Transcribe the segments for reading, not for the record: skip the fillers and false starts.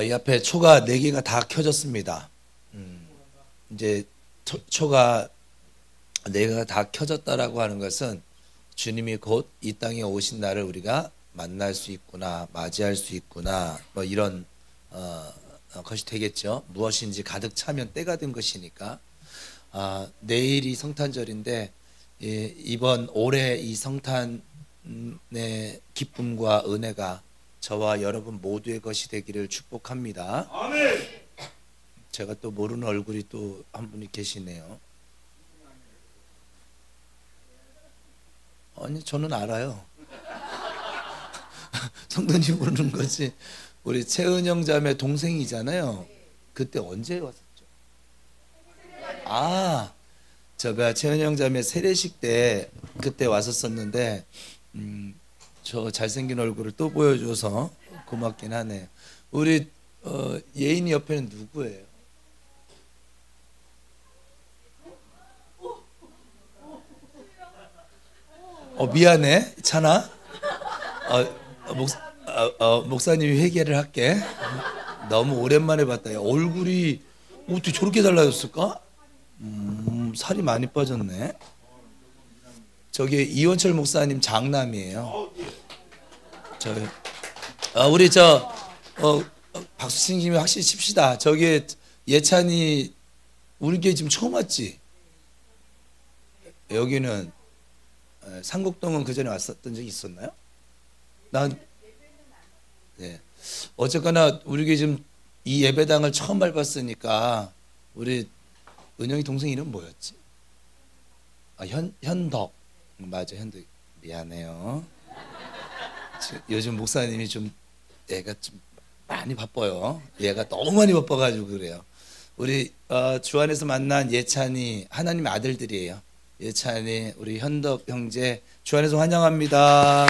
이 앞에 초가 4개가 다 켜졌습니다. 이제 초가 4개가 다 켜졌다라고 하는 것은 주님이 곧 이 땅에 오신 날을 우리가 만날 수 있구나, 맞이할 수 있구나, 뭐 이런 것이 되겠죠. 무엇인지 가득 차면 때가 된 것이니까. 내일이 성탄절인데 이번 올해 이 성탄의 기쁨과 은혜가 저와 여러분 모두의 것이 되기를 축복합니다. 아멘. 제가 또 모르는 얼굴이 또 한 분이 계시네요. 아니, 저는 알아요. 성도님 모르는 거지. 우리 최은영 자매 동생이잖아요. 그때 언제 왔었죠? 제가 최은영 자매 세례식 때 그때 왔었었는데 저 잘생긴 얼굴을 또 보여줘서 고맙긴 하네요. 우리 예인이 옆에는 누구예요? 미안해, 찬아. 목사님이 회개를 할게. 너무 오랜만에 봤다. 야, 얼굴이 어떻게 저렇게 달라졌을까? 살이 많이 빠졌네. 저기 이원철 목사님 장남이에요. 우리 박수 치님이 확실히 칩시다. 저기 예찬이 우리 교회 지금 처음 왔지? 여기는 상곡동은 그 전에 왔었던 적이 있었나요? 네. 어쨌거나 우리 교회 지금 이 예배당을 처음 밟았으니까 우리 은영이 동생 이름 뭐였지? 현덕. 맞아, 현덕. 미안해요. 요즘 목사님이 좀 얘가 좀 많이 바빠요. 얘가 너무 많이 바빠가지고 그래요. 우리 주 안에서 만난 예찬이 하나님의 아들들이에요. 예찬이 우리 현덕 형제 주 안에서 환영합니다.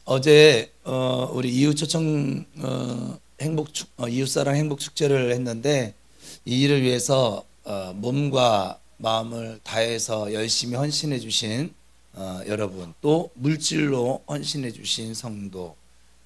어제 우리 이웃초청 이웃사랑 행복축제를 했는데 이 일을 위해서 몸과 마음을 다해서 열심히 헌신해 주신 여러분, 또 물질로 헌신해 주신 성도,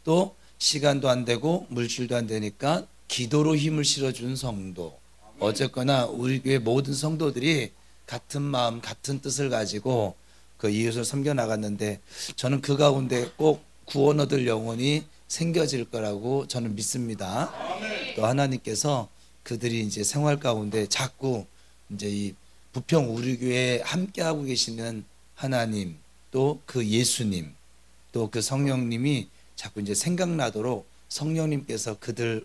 또 시간도 안 되고 물질도 안 되니까 기도로 힘을 실어준 성도, 어쨌거나 우리 교회 모든 성도들이 같은 마음 같은 뜻을 가지고 그 이웃을 섬겨 나갔는데 저는 그 가운데 꼭 구원 얻을 영혼이 생겨질 거라고 저는 믿습니다. 또 하나님께서 그들이 이제 생활 가운데 자꾸 이제 이 부평 우리 교회에 함께하고 계시는 하나님, 또 그 예수님, 또 그 성령님이 자꾸 이제 생각나도록 성령님께서 그들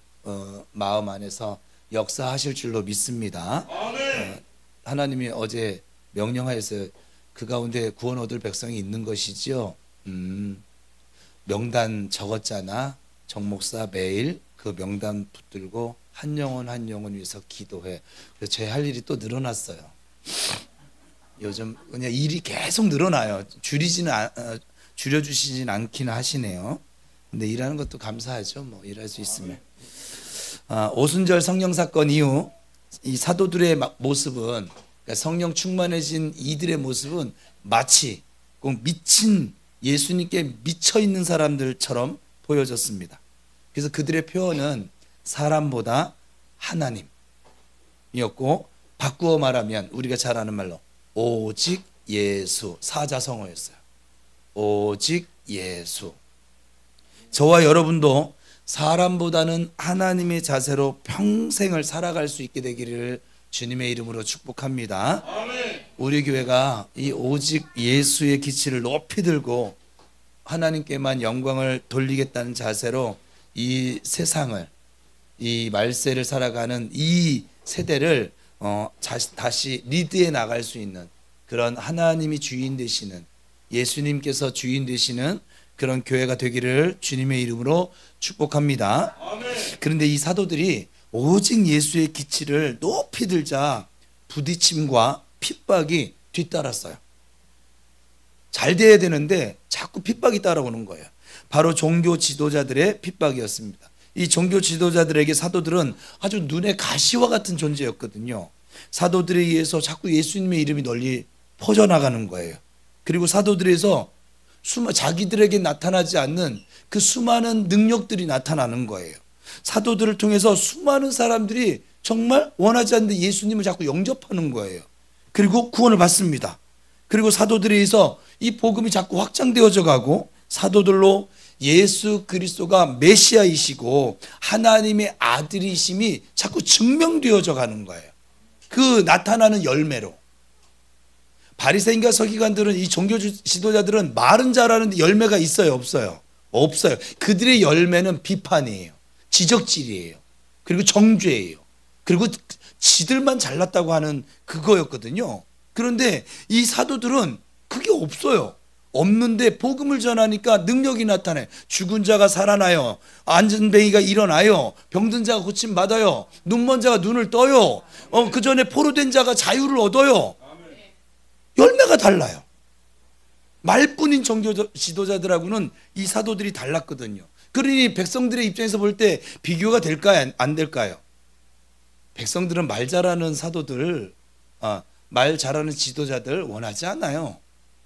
마음 안에서 역사하실 줄로 믿습니다. 하나님이 어제 명령하여서 그 가운데 구원 얻을 백성이 있는 것이죠. 명단 적었잖아. 정 목사 매일 그 명단 붙들고 한 영혼 한 영혼 위해서 기도해. 그래서 제 할 일이 또 늘어났어요. 요즘 그냥 일이 계속 늘어나요. 줄여주시진 않긴 하시네요. 근데 일하는 것도 감사하죠. 뭐 일할 수 있으면. 오순절 성령 사건 이후 이 사도들의 모습은, 그러니까 성령 충만해진 이들의 모습은 마치 꼭 미친 예수님께 미쳐 있는 사람들처럼 보여졌습니다. 그래서 그들의 표현은 사람보다 하나님이었고, 바꾸어 말하면 우리가 잘 아는 말로 오직 예수, 사자성어였어요. 오직 예수. 저와 여러분도 사람보다는 하나님의 자세로 평생을 살아갈 수 있게 되기를 주님의 이름으로 축복합니다. 아멘. 우리 교회가 이 오직 예수의 기치를 높이 들고 하나님께만 영광을 돌리겠다는 자세로 이 세상을, 이 말세를 살아가는 이 세대를 다시 리드해 나갈 수 있는 그런 하나님이 주인 되시는, 예수님께서 주인 되시는 그런 교회가 되기를 주님의 이름으로 축복합니다. 아멘. 그런데 이 사도들이 오직 예수의 기치를 높이 들자 부딪힘과 핍박이 뒤따랐어요. 잘 돼야 되는데 자꾸 핍박이 따라오는 거예요. 바로 종교 지도자들의 핍박이었습니다. 이 종교 지도자들에게 사도들은 아주 눈에 가시와 같은 존재였거든요. 사도들에 의해서 자꾸 예수님의 이름이 널리 퍼져나가는 거예요. 그리고 사도들에서 자기들에게 나타나지 않는 그 수많은 능력들이 나타나는 거예요. 사도들을 통해서 수많은 사람들이 정말 원하지 않는데 예수님을 자꾸 영접하는 거예요. 그리고 구원을 받습니다. 그리고 사도들에 의해서 이 복음이 자꾸 확장되어져 가고 사도들로 예수 그리스도가 메시아이시고 하나님의 아들이심이 자꾸 증명되어져 가는 거예요. 그 나타나는 열매로. 바리새인과 서기관들은, 이 종교 지도자들은 말은 잘하는데 열매가 있어요, 없어요? 없어요. 그들의 열매는 비판이에요. 지적질이에요. 그리고 정죄예요. 그리고 지들만 잘났다고 하는 그거였거든요. 그런데 이 사도들은 그게 없어요. 없는데 복음을 전하니까 능력이 나타나요. 죽은 자가 살아나요. 안전뱅이가 일어나요. 병든 자가 고침 받아요. 눈먼 자가 눈을 떠요. 그 전에 포로된 자가 자유를 얻어요. 열매가 달라요. 말뿐인 종교 지도자들하고는 이 사도들이 달랐거든요. 그러니 백성들의 입장에서 볼 때 비교가 될까요? 안 될까요? 백성들은 말 잘하는 사도들, 말 잘하는 지도자들 원하지 않아요.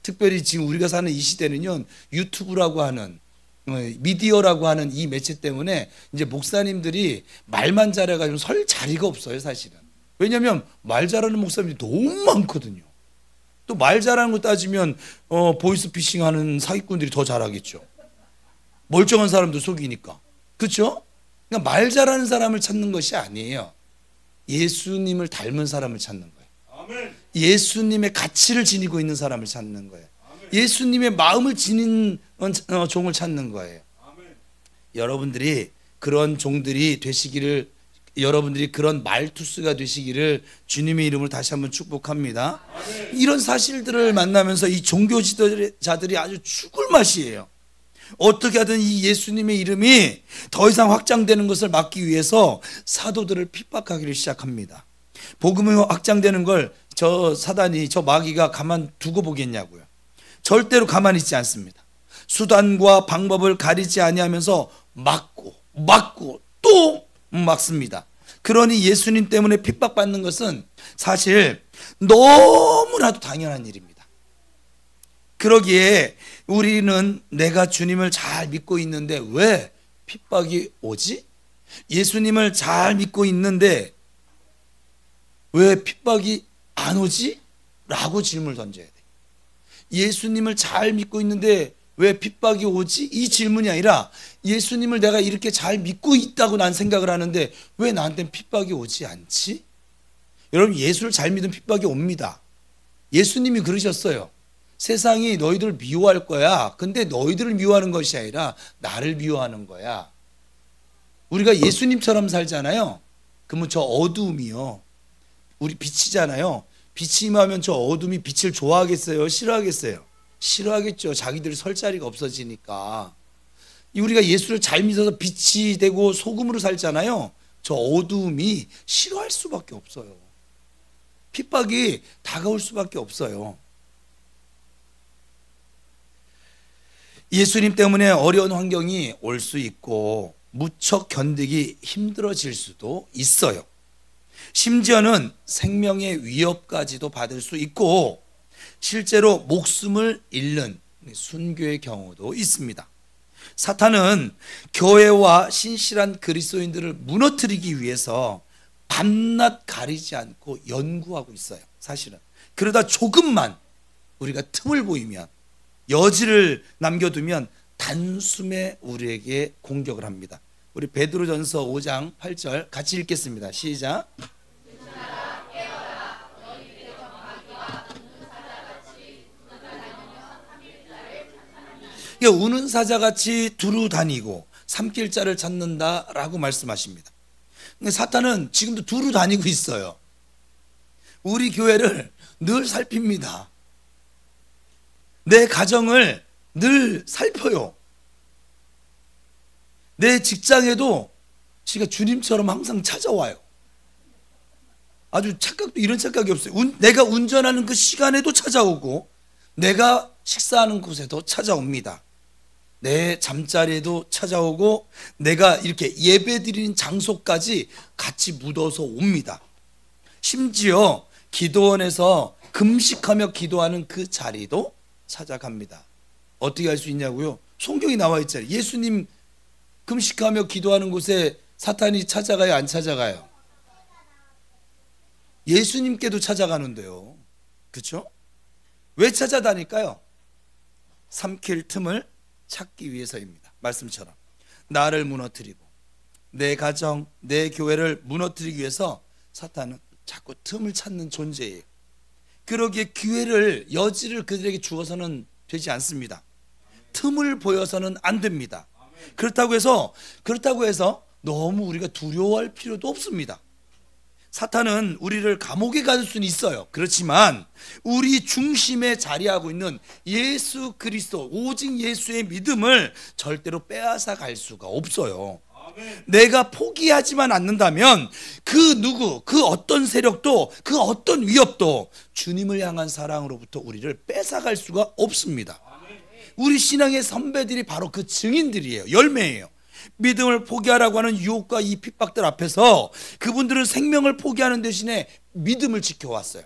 특별히 지금 우리가 사는 이 시대는요, 유튜브라고 하는, 미디어라고 하는 이 매체 때문에 이제 목사님들이 말만 잘해가지고 설 자리가 없어요, 사실은. 왜냐하면 말 잘하는 목사님들이 너무 많거든요. 또 말 잘하는 거 따지면 보이스피싱 하는 사기꾼들이 더 잘하겠죠. 멀쩡한 사람도 속이니까. 그렇죠? 그러니까 말 잘하는 사람을 찾는 것이 아니에요. 예수님을 닮은 사람을 찾는 거예요. 아멘. 예수님의 가치를 지니고 있는 사람을 찾는 거예요. 아멘. 예수님의 마음을 지닌 종을 찾는 거예요. 아멘. 여러분들이 그런 종들이 되시기를, 여러분들이 그런 말투스가 되시기를 주님의 이름으로 다시 한번 축복합니다. 아멘. 이런 사실들을 만나면서 이 종교 지도자들이 아주 죽을 맛이에요. 어떻게 하든 이 예수님의 이름이 더 이상 확장되는 것을 막기 위해서 사도들을 핍박하기를 시작합니다. 복음이 확장되는 걸 저 사단이, 저 마귀가 가만 두고 보겠냐고요. 절대로 가만히 있지 않습니다. 수단과 방법을 가리지 아니하면서 막고 또 막습니다. 그러니 예수님 때문에 핍박받는 것은 사실 너무나도 당연한 일입니다. 그러기에 우리는 내가 주님을 잘 믿고 있는데 왜 핍박이 오지? 예수님을 잘 믿고 있는데 왜 핍박이 안 오지? 라고 질문을 던져야 돼. 예수님을 잘 믿고 있는데 왜 핍박이 오지? 이 질문이 아니라 예수님을 내가 이렇게 잘 믿고 있다고 난 생각을 하는데 왜 나한테는 핍박이 오지 않지? 여러분, 예수를 잘 믿으면 핍박이 옵니다. 예수님이 그러셨어요. 세상이 너희들을 미워할 거야. 근데 너희들을 미워하는 것이 아니라 나를 미워하는 거야. 우리가 예수님처럼 살잖아요. 그러면 저 어두움이요, 우리 빛이잖아요. 빛이 임하면 저 어둠이 빛을 좋아하겠어요? 싫어하겠어요? 싫어하겠죠. 자기들이 설 자리가 없어지니까. 우리가 예수를 잘 믿어서 빛이 되고 소금으로 살잖아요. 저 어두움이 싫어할 수밖에 없어요. 핍박이 다가올 수밖에 없어요. 예수님 때문에 어려운 환경이 올 수 있고 무척 견디기 힘들어질 수도 있어요. 심지어는 생명의 위협까지도 받을 수 있고 실제로 목숨을 잃는 순교의 경우도 있습니다. 사탄은 교회와 신실한 그리스도인들을 무너뜨리기 위해서 밤낮 가리지 않고 연구하고 있어요. 사실은 그러다 조금만 우리가 틈을 보이면, 여지를 남겨두면 단숨에 우리에게 공격을 합니다. 우리 베드로전서 5장 8절 같이 읽겠습니다. 시작. 우는 사자같이 두루 다니고 삼킬자를 찾는다라고 말씀하십니다. 근데 사탄은 지금도 두루 다니고 있어요. 우리 교회를 늘 살핍니다. 내 가정을 늘 살펴요. 내 직장에도 지가 주님처럼 항상 찾아와요. 아주 착각도 이런 착각이 없어요. 내가 운전하는 그 시간에도 찾아오고 내가 식사하는 곳에도 찾아옵니다. 내 잠자리에도 찾아오고 내가 이렇게 예배드리는 장소까지 같이 묻어서 옵니다. 심지어 기도원에서 금식하며 기도하는 그 자리도 찾아갑니다. 어떻게 할 수 있냐고요? 성경이 나와 있잖아요. 예수님 금식하며 기도하는 곳에 사탄이 찾아가요, 안 찾아가요? 예수님께도 찾아가는데요. 그렇죠? 왜 찾아다닐까요? 삼킬 틈을 찾기 위해서입니다. 말씀처럼 나를 무너뜨리고 내 가정, 내 교회를 무너뜨리기 위해서 사탄은 자꾸 틈을 찾는 존재예요. 그러기에 기회를, 여지를 그들에게 주어서는 되지 않습니다. 틈을 보여서는 안 됩니다. 그렇다고 해서 너무 우리가 두려워할 필요도 없습니다. 사탄은 우리를 감옥에 가둘 수는 있어요. 그렇지만 우리 중심에 자리하고 있는 예수 그리스도, 오직 예수의 믿음을 절대로 빼앗아 갈 수가 없어요. 내가 포기하지만 않는다면 그 누구, 그 어떤 세력도, 그 어떤 위협도 주님을 향한 사랑으로부터 우리를 뺏어갈 수가 없습니다. 우리 신앙의 선배들이 바로 그 증인들이에요. 열매예요. 믿음을 포기하라고 하는 유혹과 이 핍박들 앞에서 그분들은 생명을 포기하는 대신에 믿음을 지켜왔어요.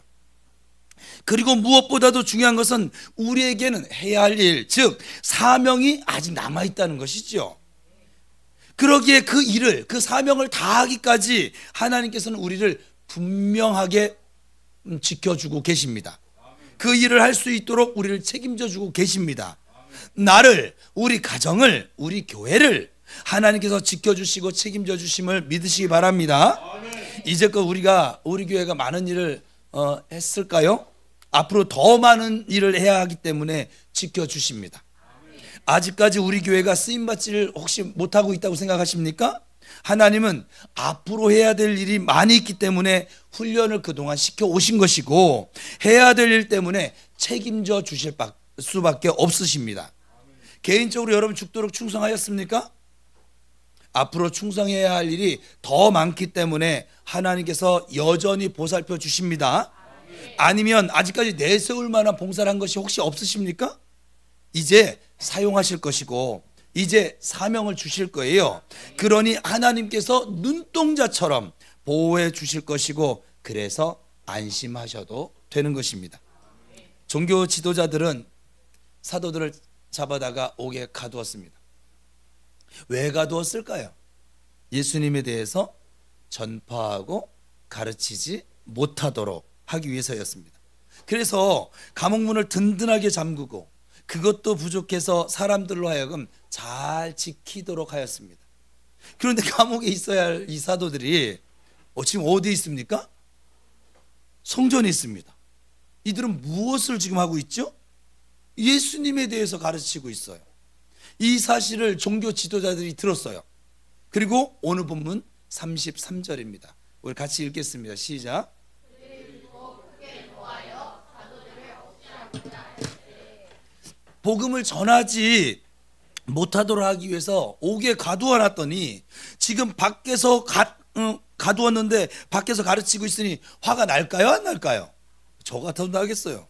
그리고 무엇보다도 중요한 것은 우리에게는 해야 할 일, 즉 사명이 아직 남아있다는 것이죠. 그러기에 그 일을, 그 사명을 다하기까지 하나님께서는 우리를 분명하게 지켜주고 계십니다. 그 일을 할 수 있도록 우리를 책임져 주고 계십니다. 나를, 우리 가정을, 우리 교회를 하나님께서 지켜주시고 책임져 주심을 믿으시기 바랍니다. 이제껏 우리 교회가 많은 일을 했을까요? 앞으로 더 많은 일을 해야 하기 때문에 지켜주십니다. 아직까지 우리 교회가 쓰임받지를 혹시 못하고 있다고 생각하십니까? 하나님은 앞으로 해야 될 일이 많이 있기 때문에 훈련을 그동안 시켜오신 것이고, 해야 될 일 때문에 책임져 주실 수밖에 없으십니다. 개인적으로 여러분 죽도록 충성하였습니까? 앞으로 충성해야 할 일이 더 많기 때문에 하나님께서 여전히 보살펴 주십니다. 아니면 아직까지 내세울 만한 봉사를 한 것이 혹시 없으십니까? 이제 사용하실 것이고 이제 사명을 주실 거예요. 그러니 하나님께서 눈동자처럼 보호해 주실 것이고, 그래서 안심하셔도 되는 것입니다. 종교 지도자들은 사도들을 잡아다가 옥에 가두었습니다. 왜 가두었을까요? 예수님에 대해서 전파하고 가르치지 못하도록 하기 위해서였습니다. 그래서 감옥문을 든든하게 잠그고 그것도 부족해서 사람들로 하여금 잘 지키도록 하였습니다. 그런데 감옥에 있어야 할 이 사도들이 지금 어디에 있습니까? 성전에 있습니다. 이들은 무엇을 지금 하고 있죠? 예수님에 대해서 가르치고 있어요. 이 사실을 종교 지도자들이 들었어요. 그리고 오늘 본문 33절입니다. 우리 같이 읽겠습니다. 시작. 복음을 전하지 못하도록 하기 위해서 옥에 가두어 놨더니 지금 밖에서 가두었는데 밖에서 가르치고 있으니 화가 날까요, 안 날까요? 저 같아도 나겠어요.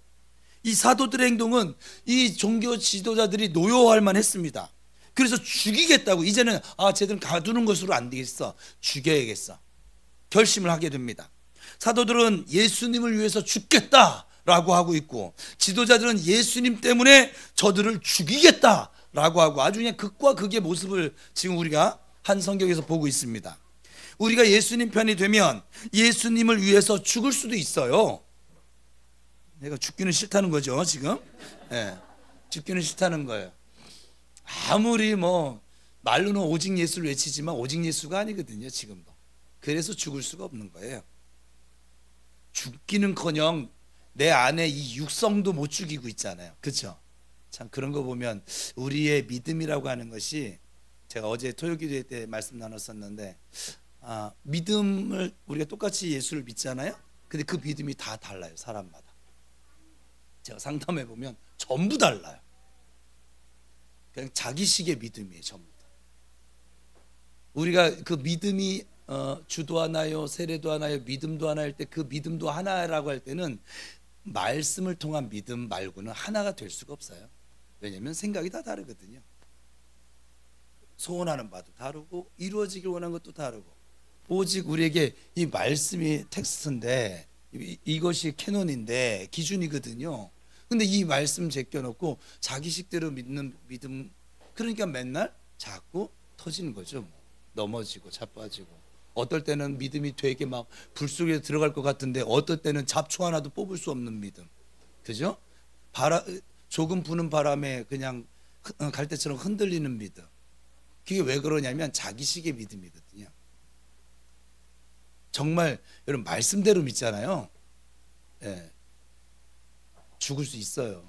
이 사도들의 행동은 이 종교 지도자들이 노여워할 만했습니다. 그래서 죽이겠다고, 이제는 쟤들은 가두는 것으로 안 되겠어, 죽여야겠어 결심을 하게 됩니다. 사도들은 예수님을 위해서 죽겠다라고 하고 있고, 지도자들은 예수님 때문에 저들을 죽이겠다라고 하고, 아주 그냥 극과 극의 모습을 지금 우리가 한 성경에서 보고 있습니다. 우리가 예수님 편이 되면 예수님을 위해서 죽을 수도 있어요. 내가 죽기는 싫다는 거죠, 지금. 네, 죽기는 싫다는 거예요. 아무리 말로는 오직 예수를 외치지만 오직 예수가 아니거든요, 지금도. 그래서 죽을 수가 없는 거예요. 죽기는커녕 내 안에 이 육성도 못 죽이고 있잖아요. 그렇죠? 참 그런 거 보면 우리의 믿음이라고 하는 것이, 제가 어제 토요기도회 때 말씀 나눴었는데, 믿음을 우리가 똑같이 예수를 믿잖아요. 근데 그 믿음이 다 달라요, 사람마다. 제가 상담해 보면 전부 달라요. 그냥 자기식의 믿음이에요, 전부 다. 우리가 그 믿음이 주도 하나요, 세례도 하나요, 믿음도 하나 할 때, 그 믿음도 하나라고 할 때는 말씀을 통한 믿음 말고는 하나가 될 수가 없어요. 왜냐하면 생각이 다 다르거든요. 소원하는 바도 다르고 이루어지길 원하는 것도 다르고, 오직 우리에게 이 말씀이 텍스트인데, 이것이 캐논인데 기준이거든요. 근데 이 말씀 제껴놓고 자기식대로 믿는 믿음, 그러니까 맨날 자꾸 터지는 거죠. 넘어지고 자빠지고, 어떨 때는 믿음이 되게 막 불 속에 들어갈 것 같은데 어떨 때는 잡초 하나도 뽑을 수 없는 믿음, 그죠? 조금 부는 바람에 그냥 갈대처럼 흔들리는 믿음. 그게 왜 그러냐면 자기식의 믿음이거든요. 정말 여러분 말씀대로 믿잖아요. 예, 죽을 수 있어요.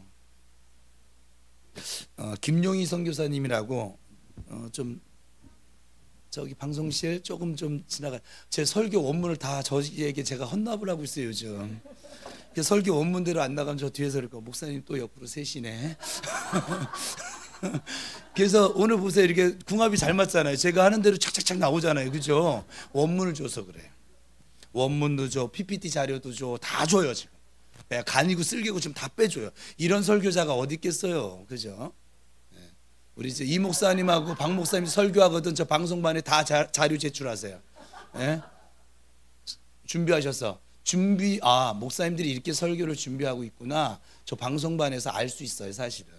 김용희 선교사님이라고 좀 저기 방송실 조금 좀 지나가, 제 설교 원문을 다 저에게 제가 헌납을 하고 있어요 요즘. 설교 원문대로 안 나가면 저 뒤에서 그럴 거, 목사님 또 옆으로 세시네. 그래서 오늘 보세요, 이렇게 궁합이 잘 맞잖아요. 제가 하는 대로 착착착 나오잖아요, 그죠? 원문을 줘서 그래요. 원문도 줘, PPT 자료도 줘, 다 줘요 지금. 간이고 쓸개고 지금 다 빼줘요. 이런 설교자가 어디 있겠어요, 그죠? 우리 이제 이 목사님하고 박 목사님 설교하거든. 저 방송반에 다 자료 제출하세요. 예? 준비하셔서 목사님들이 이렇게 설교를 준비하고 있구나, 저 방송반에서 알 수 있어요 사실은.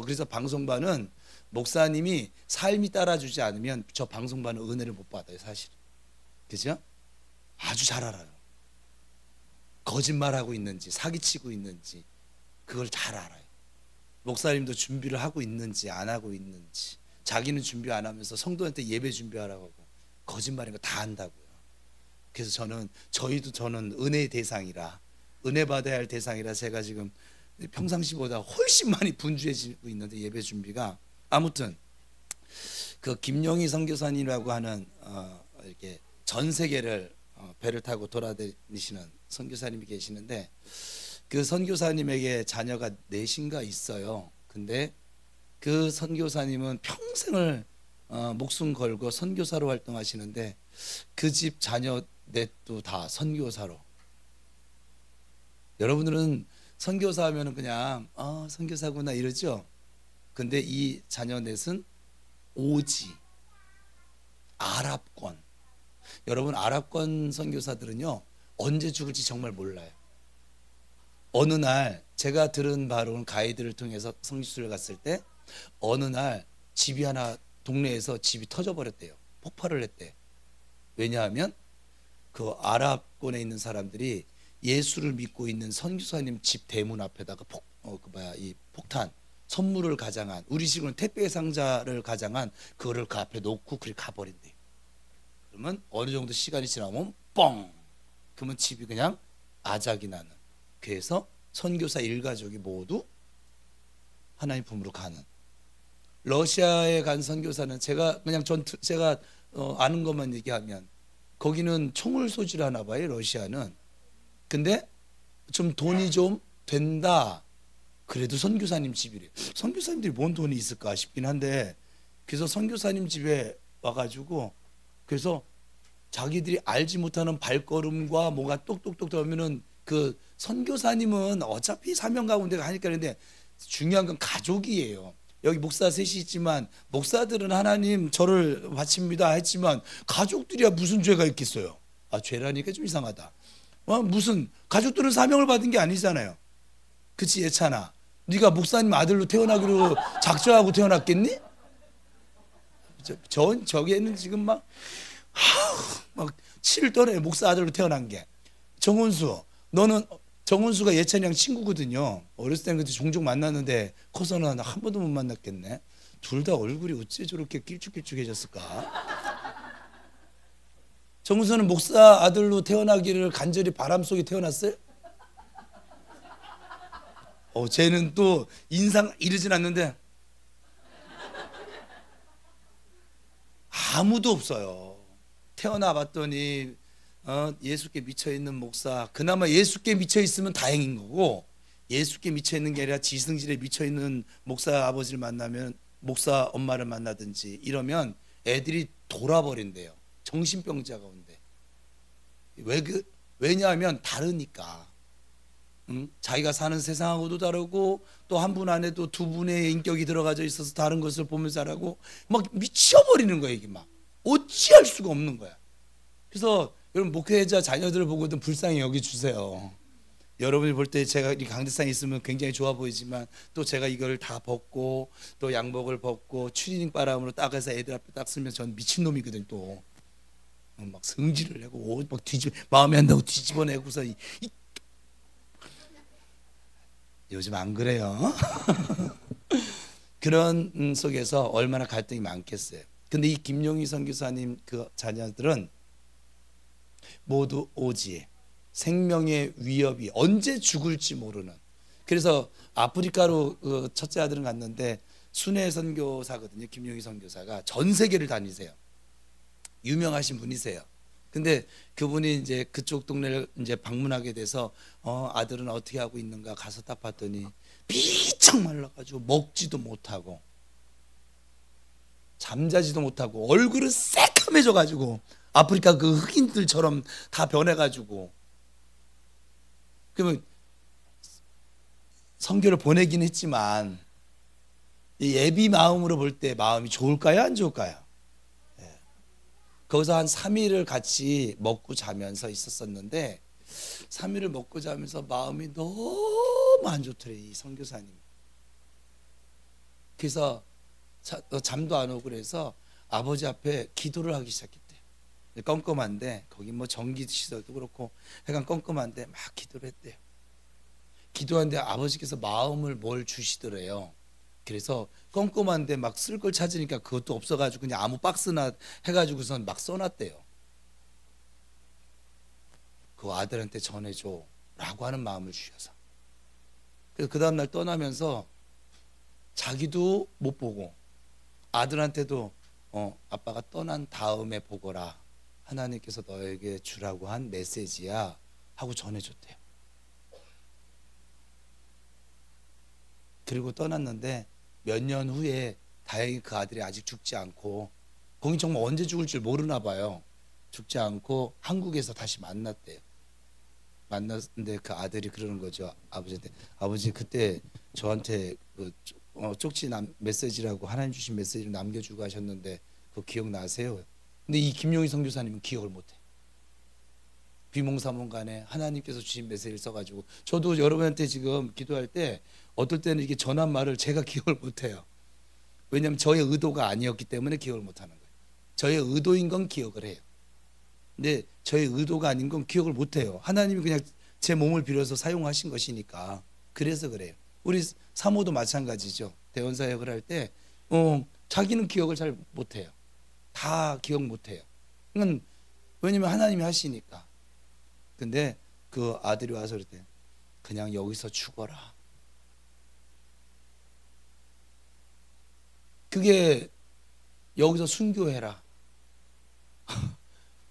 그래서 방송반은 목사님이 삶이 따라주지 않으면 저 방송반은 은혜를 못 받아요 사실은. 그죠? 아주 잘 알아요. 거짓말하고 있는지 사기치고 있는지 그걸 잘 알아요. 목사님도 준비를 하고 있는지 안 하고 있는지, 자기는 준비 안 하면서 성도한테 예배 준비하라고 하고 거짓말인 거 다 안다고요. 그래서 저는 은혜의 대상이라, 은혜 받아야 할 대상이라 제가 지금 평상시보다 훨씬 많이 분주해지고 있는데, 예배 준비가. 아무튼 그 김용희 선교사님이라고 하는 이렇게 전 세계를 배를 타고 돌아다니시는 선교사님이 계시는데, 그 선교사님에게 자녀가 넷인가 있어요. 근데 그 선교사님은 평생을 목숨 걸고 선교사로 활동하시는데 그 집 자녀 넷도 다 선교사로. 여러분들은 선교사 하면은 그냥 선교사구나 이러죠. 근데 이 자녀 넷은 오지 아랍권. 여러분 아랍권 선교사들은요 언제 죽을지 정말 몰라요. 어느 날 제가 들은 바로는 가이드를 통해서 성지순례를 갔을 때 어느 날 집이 하나, 동네에서 집이 터져버렸대요. 폭발을 했대. 왜냐하면 그 아랍권에 있는 사람들이 예수를 믿고 있는 선교사님 집 대문 앞에다가 이 폭탄 선물을 가장한, 우리식으로는 택배 상자를 가장한 그거를 그 앞에 놓고 그렇게 가버린대요. 그러면 어느 정도 시간이 지나면 뻥! 그러면 집이 그냥 아작이 나는. 그래서 선교사 일가족이 모두 하나님 품으로 가는. 러시아에 간 선교사는 제가 아는 것만 얘기하면 거기는 총을 소지하나 봐요 러시아는. 근데 좀 돈이 좀 된다 그래도 선교사님 집이래요. 선교사님들이 뭔 돈이 있을까 싶긴 한데, 그래서 선교사님 집에 와가지고 그래서 자기들이 알지 못하는 발걸음과 뭐가 똑똑똑 하면은 그 선교사님은 어차피 사명 가운데 가니까. 그런데 중요한 건 가족이에요. 여기 목사 셋이 있지만 목사들은 하나님 저를 바칩니다 했지만 가족들이야 무슨 죄가 있겠어요. 죄라니까 좀 이상하다. 무슨 가족들은 사명을 받은 게 아니잖아요. 그치 예찬아, 네가 목사님 아들로 태어나기로 작정하고 태어났겠니? 저기에는 지금 막 치를 떠내. 목사 아들로 태어난 게. 정훈수가 예찬이랑 친구거든요. 어렸을 때는 그때 종종 만났는데 커서는 한 번도 못 만났겠네. 둘 다 얼굴이 어째 저렇게 길쭉길쭉해졌을까? 정훈수는 목사 아들로 태어나기를 간절히 바람 속에 태어났어요? 쟤는 또 인상 이르진 않는데 아무도 없어요. 태어나 봤더니 예수께 미쳐있는 목사, 그나마 예수께 미쳐있으면 다행인 거고, 예수께 미쳐있는 게 아니라 지승질에 미쳐있는 목사 아버지를 만나면, 목사 엄마를 만나든지 이러면 애들이 돌아버린대요. 정신병자가 온대. 왜냐하면 다르니까. 자기가 사는 세상하고도 다르고 또 한 분 안에도 두 분의 인격이 들어가져 있어서 다른 것을 보면서 자라고 막 미쳐버리는 거예요. 이게 막 어찌할 수가 없는 거야. 그래서 여러분 목회자 자녀들을 보고도 불쌍히 여겨주세요. 여러분이 볼 때 제가 이 강대상에 있으면 굉장히 좋아 보이지만 또 제가 이걸 다 벗고 또 양복을 벗고 추리닝 바람으로 딱해서 애들 앞에 딱 쓰면 전 미친놈이거든. 또 막 성질을 내고 옷 막 마음에 안 든다고 뒤집어내고서 요즘 안 그래요. 그런 속에서 얼마나 갈등이 많겠어요. 근데 이 김용희 선교사님 그 자녀들은 모두 오지에 생명의 위협이 언제 죽을지 모르는. 그래서 아프리카로 그 첫째 아들은 갔는데 순회 선교사거든요. 김용희 선교사가 전 세계를 다니세요. 유명하신 분이세요. 근데 그분이 이제 그쪽 동네를 이제 방문하게 돼서 아들은 어떻게 하고 있는가 가서 딱 봤더니 비창 말라가지고 먹지도 못하고 잠자지도 못하고 얼굴은 새카매져가지고 아프리카 그 흑인들처럼 다 변해가지고. 그러면 선교를 보내긴 했지만 이 예비 마음으로 볼 때 마음이 좋을까요, 안 좋을까요? 거기서 한 3일을 같이 먹고 자면서 있었었는데 3일을 먹고 자면서 마음이 너무 안 좋더래, 이 선교사님. 그래서 잠도 안 오고 그래서 아버지 앞에 기도를 하기 시작했대. 껌껌한데 거기 뭐 전기 시설도 그렇고 약간 껌껌한데 막 기도를 했대요. 기도하는데 아버지께서 마음을 뭘 주시더래요. 그래서 껌껌한데 막 쓸 걸 찾으니까 그것도 없어가지고 그냥 아무 박스나 해가지고선 막 써놨대요. 그 아들한테 전해줘 라고 하는 마음을 주셔서. 그래서 그 다음날 떠나면서 자기도 못 보고 아들한테도 아빠가 떠난 다음에 보거라, 하나님께서 너에게 주라고 한 메시지야 하고 전해줬대요. 그리고 떠났는데 몇 년 후에 다행히 그 아들이 아직 죽지 않고, 거기 정말 언제 죽을 줄 모르나 봐요. 죽지 않고 한국에서 다시 만났대요. 만났는데 그 아들이 그러는 거죠, 아버지한테. 아버지 그때 저한테 그 쪽지 메시지라고 하나님 주신 메시지를 남겨주고 하셨는데 그거 기억나세요? 근데 이 김용희 선교사님은 기억을 못해. 비몽사몽간에 하나님께서 주신 메시지를 써가지고, 저도 여러분한테 지금 기도할 때 어떨 때는 이게 전한 말을 제가 기억을 못해요. 왜냐하면 저의 의도가 아니었기 때문에 기억을 못하는 거예요. 저의 의도인 건 기억을 해요. 근데 저의 의도가 아닌 건 기억을 못해요. 하나님이 그냥 제 몸을 빌어서 사용하신 것이니까. 그래서 그래요. 우리 사모도 마찬가지죠. 대원사역을 할 때 자기는 기억을 잘 못해요. 다 기억 못해요. 왜냐면 하나님이 하시니까. 근데 그 아들이 와서 그랬대. 그냥 여기서 죽어라. 그게 여기서 순교해라.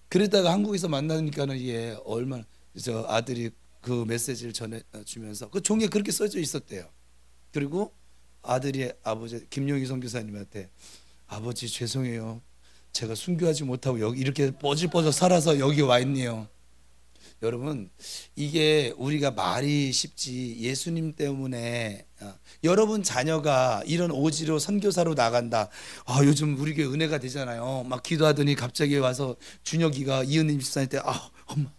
그러다가 한국에서 만나니까는 이게 얼마나, 저 아들이 그 메시지를 전해주면서 그 종이에 그렇게 써져 있었대요. 그리고 아들이 아버지 김용희 선교사님한테, 아버지 죄송해요. 제가 순교하지 못하고 여기 이렇게 뻐질뻐질 살아서 여기 와 있네요. 여러분, 이게 우리가 말이 쉽지 예수님 때문에 여러분 자녀가 이런 오지로 선교사로 나간다. 요즘 우리 교회 은혜가 되잖아요. 막 기도하더니 갑자기 와서 준혁이가 이은님 집사한테 엄마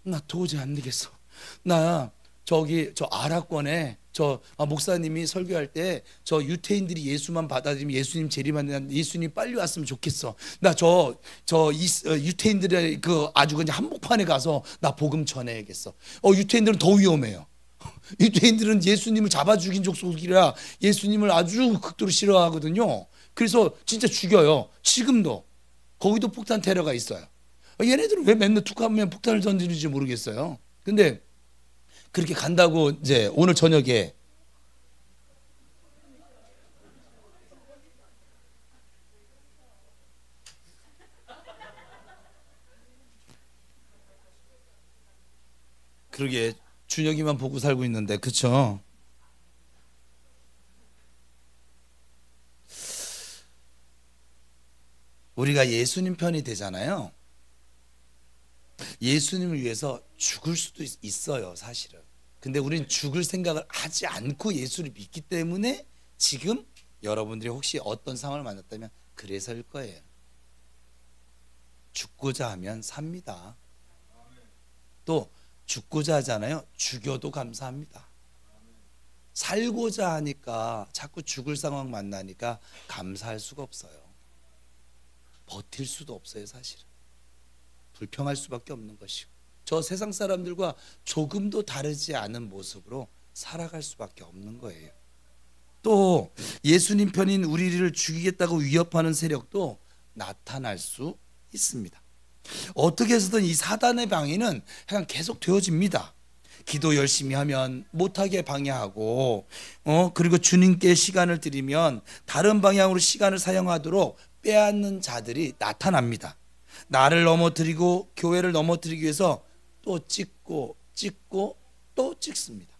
나 도저히 안 되겠어. 나 저기 저 아랍권에 목사님이 설교할 때 저 유태인들이 예수만 받아들이면 예수님 재림하는, 예수님 빨리 왔으면 좋겠어. 나 유태인들의 그 아주 그냥 한복판에 가서 나 복음 전해야겠어. 유태인들은 더 위험해요. 유태인들은 예수님을 잡아 죽인 족속이라 예수님을 아주 극도로 싫어하거든요. 그래서 진짜 죽여요. 지금도 거기도 폭탄 테러가 있어요. 얘네들은 왜 맨날 툭하면 폭탄을 던지는지 모르겠어요. 근데 그렇게 간다고 이제 오늘 저녁에 그러게 준혁이만 보고 살고 있는데, 그쵸? 우리가 예수님 편이 되잖아요. 예수님을 위해서 죽을 수도 있어요, 사실은. 근데 우리는 죽을 생각을 하지 않고 예수를 믿기 때문에 지금 여러분들이 혹시 어떤 상황을 만났다면 그래서일 거예요. 죽고자 하면 삽니다. 또 죽고자 하잖아요. 죽여도 감사합니다. 살고자 하니까 자꾸 죽을 상황 만나니까 감사할 수가 없어요. 버틸 수도 없어요. 사실은 불평할 수밖에 없는 것이고, 저 세상 사람들과 조금도 다르지 않은 모습으로 살아갈 수밖에 없는 거예요. 또 예수님 편인 우리를 죽이겠다고 위협하는 세력도 나타날 수 있습니다. 어떻게 해서든 이 사단의 방해는 그냥 계속 되어집니다. 기도 열심히 하면 못하게 방해하고, 그리고 주님께 시간을 드리면 다른 방향으로 시간을 사용하도록 빼앗는 자들이 나타납니다. 나를 넘어뜨리고 교회를 넘어뜨리기 위해서 또 찍고 또 찍습니다.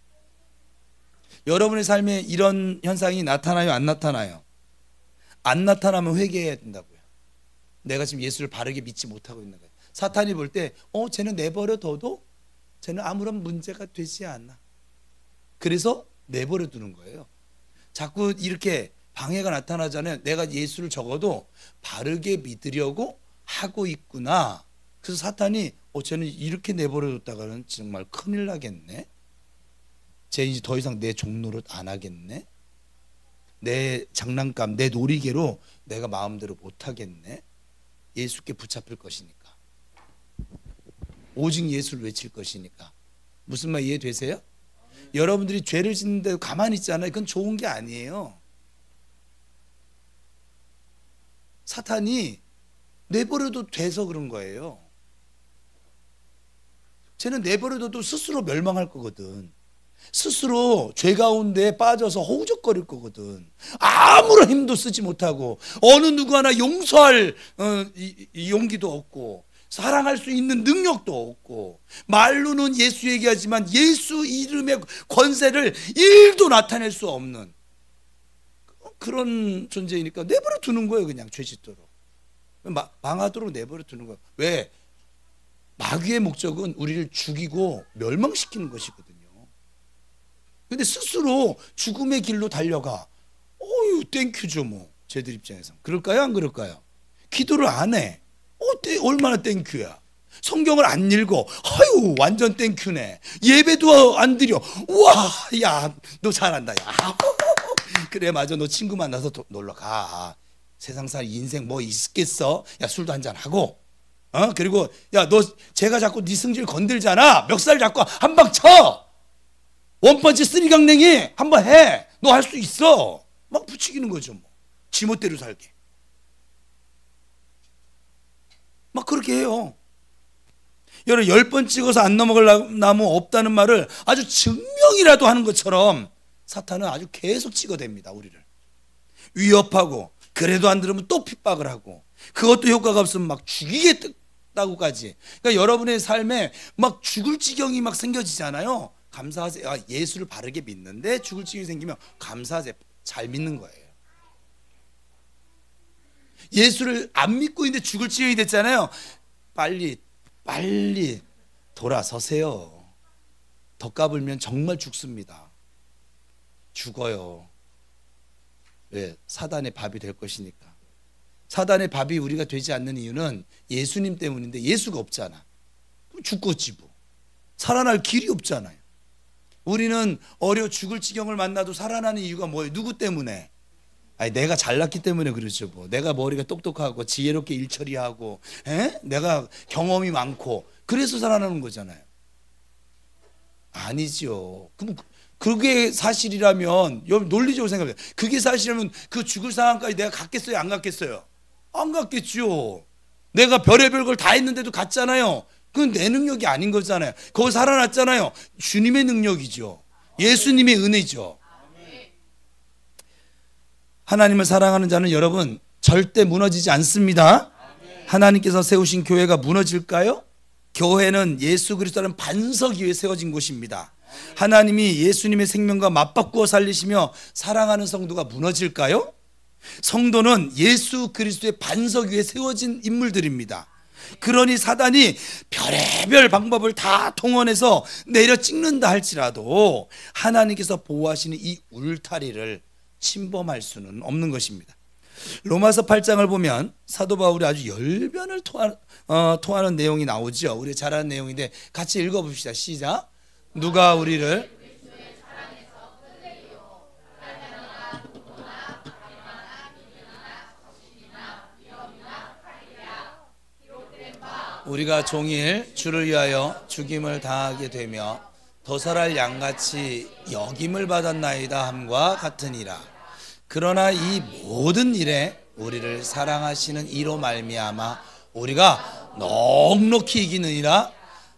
여러분의 삶에 이런 현상이 나타나요? 안 나타나요? 안 나타나면 회개해야 된다고요. 내가 지금 예수를 바르게 믿지 못하고 있는 거예요. 사탄이 볼 때 쟤는 내버려 둬도 쟤는 아무런 문제가 되지 않아. 그래서 내버려 두는 거예요. 자꾸 이렇게 방해가 나타나잖아요. 내가 예수를 적어도 바르게 믿으려고 하고 있구나. 그래서 사탄이 쟤는 이렇게 내버려 뒀다가는 정말 큰일 나겠네. 쟤 이제 더 이상 내 종노릇 안 하겠네. 내 장난감, 내 놀이개로 내가 마음대로 못 하겠네. 예수께 붙잡힐 것이니까. 오직 예수를 외칠 것이니까. 무슨 말 이해되세요? 여러분들이 죄를 짓는데 가만히 있잖아요. 그건 좋은 게 아니에요. 사탄이 내버려도 돼서 그런 거예요. 쟤는 내버려둬도 스스로 멸망할 거거든. 스스로 죄 가운데 빠져서 허우적거릴 거거든. 아무런 힘도 쓰지 못하고 어느 누구 하나 용서할 이 용기도 없고 사랑할 수 있는 능력도 없고, 말로는 예수 얘기하지만 예수 이름의 권세를 1도 나타낼 수 없는 그런 존재이니까 내버려 두는 거예요. 그냥 죄 짓도록 망하도록 내버려 두는 거예요. 왜? 마귀의 목적은 우리를 죽이고 멸망시키는 것이거든요. 근데 스스로 죽음의 길로 달려가. 땡큐죠 뭐. 쟤들 입장에서 그럴까요? 안 그럴까요? 기도를 안 해. 얼마나 땡큐야. 성경을 안 읽어. 완전 땡큐네. 예배도 안 드려. 우와, 야, 너 잘한다. 야, 그래, 맞아. 너 친구 만나서 놀러 가. 세상 살 인생 뭐 있겠어? 야, 술도 한잔 하고. 그리고 야, 너 제가 자꾸 네 승질 건들잖아. 멱살 잡고 한 방 쳐. 원펀치 쓰리강냉이 한번 해. 너 할 수 있어. 막 부추기는 거죠 뭐. 지멋대로 살게. 막 그렇게 해요. 여러분 10번 찍어서 안 넘어갈 나무 없다는 말을 아주 증명이라도 하는 것처럼 사탄은 아주 계속 찍어댑니다. 우리를 위협하고, 그래도 안 들으면 또 핍박을 하고, 그것도 효과가 없으면 막 죽이겠다고까지. 그러니까 여러분의 삶에 막 죽을 지경이 막 생겨지잖아요. 감사하세요. 예수를 바르게 믿는데 죽을 지경이 생기면 감사하세요. 잘 믿는 거예요. 예수를 안 믿고 있는데 죽을 지경이 됐잖아요. 빨리 돌아서세요. 더 까불면 정말 죽습니다. 죽어요. 왜? 사단의 밥이 될 것이니까. 사단의 밥이 우리가 되지 않는 이유는 예수님 때문인데 예수가 없잖아. 그럼 죽겠지 뭐. 살아날 길이 없잖아요. 우리는 죽을 지경을 만나도 살아나는 이유가 뭐예요? 누구 때문에? 내가 잘났기 때문에 그렇죠 뭐. 내가 머리가 똑똑하고 지혜롭게 일 처리하고, 내가 경험이 많고 그래서 살아나는 거잖아요. 아니죠. 그럼 그게 사실이라면, 여러분 논리적으로 생각해요. 그게 사실이라면 그 죽을 상황까지 내가 갔겠어요? 안 갔겠어요? 안 갔겠죠. 내가 별의별 걸 다 했는데도 갔잖아요. 그건 내 능력이 아닌 거잖아요. 거기 살아났잖아요. 주님의 능력이죠. 예수님의 은혜죠. 하나님을 사랑하는 자는 여러분 절대 무너지지 않습니다. 하나님께서 세우신 교회가 무너질까요? 교회는 예수 그리스도라는 반석 위에 세워진 곳입니다. 하나님이 예수님의 생명과 맞바꾸어 살리시며 사랑하는 성도가 무너질까요? 성도는 예수 그리스도의 반석 위에 세워진 인물들입니다. 그러니 사단이 별의별 방법을 다 동원해서 내려 찍는다 할지라도 하나님께서 보호하시는 이 울타리를 침범할 수는 없는 것입니다. 로마서 8장을 보면 사도 바울이 아주 열변을 토하는 내용이 나오죠. 우리 잘 아는 내용인데 같이 읽어봅시다. 시작. 누가 우리를 우리가 종일 주를 위하여 죽임을 당하게 되며 도살할 양같이 여김을 받았나이다 함과 같으니라. 그러나 이 모든 일에 우리를 사랑하시는 이로 말미암아 우리가 넉넉히 이기느니라.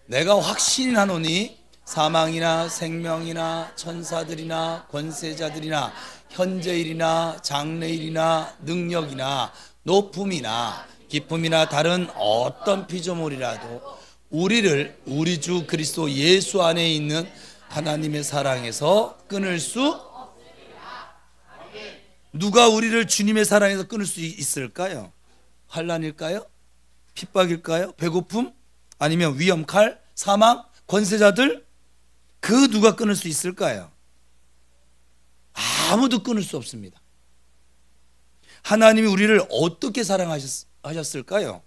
내가 확신이 나노니 사망이나 생명이나 천사들이나 권세자들이나 현재일이나 장래일이나 능력이나 높음이나 기쁨이나 다른 어떤 피조물이라도 우리를 우리 주 그리스도 예수 안에 있는 하나님의 사랑에서 끊을 수. 누가 우리를 주님의 사랑에서 끊을 수 있을까요? 환난일까요? 핍박일까요? 배고픔? 아니면 위험, 칼, 사망, 권세자들? 그 누가 끊을 수 있을까요? 아무도 끊을 수 없습니다. 하나님이 우리를 어떻게 사랑하셨을까요?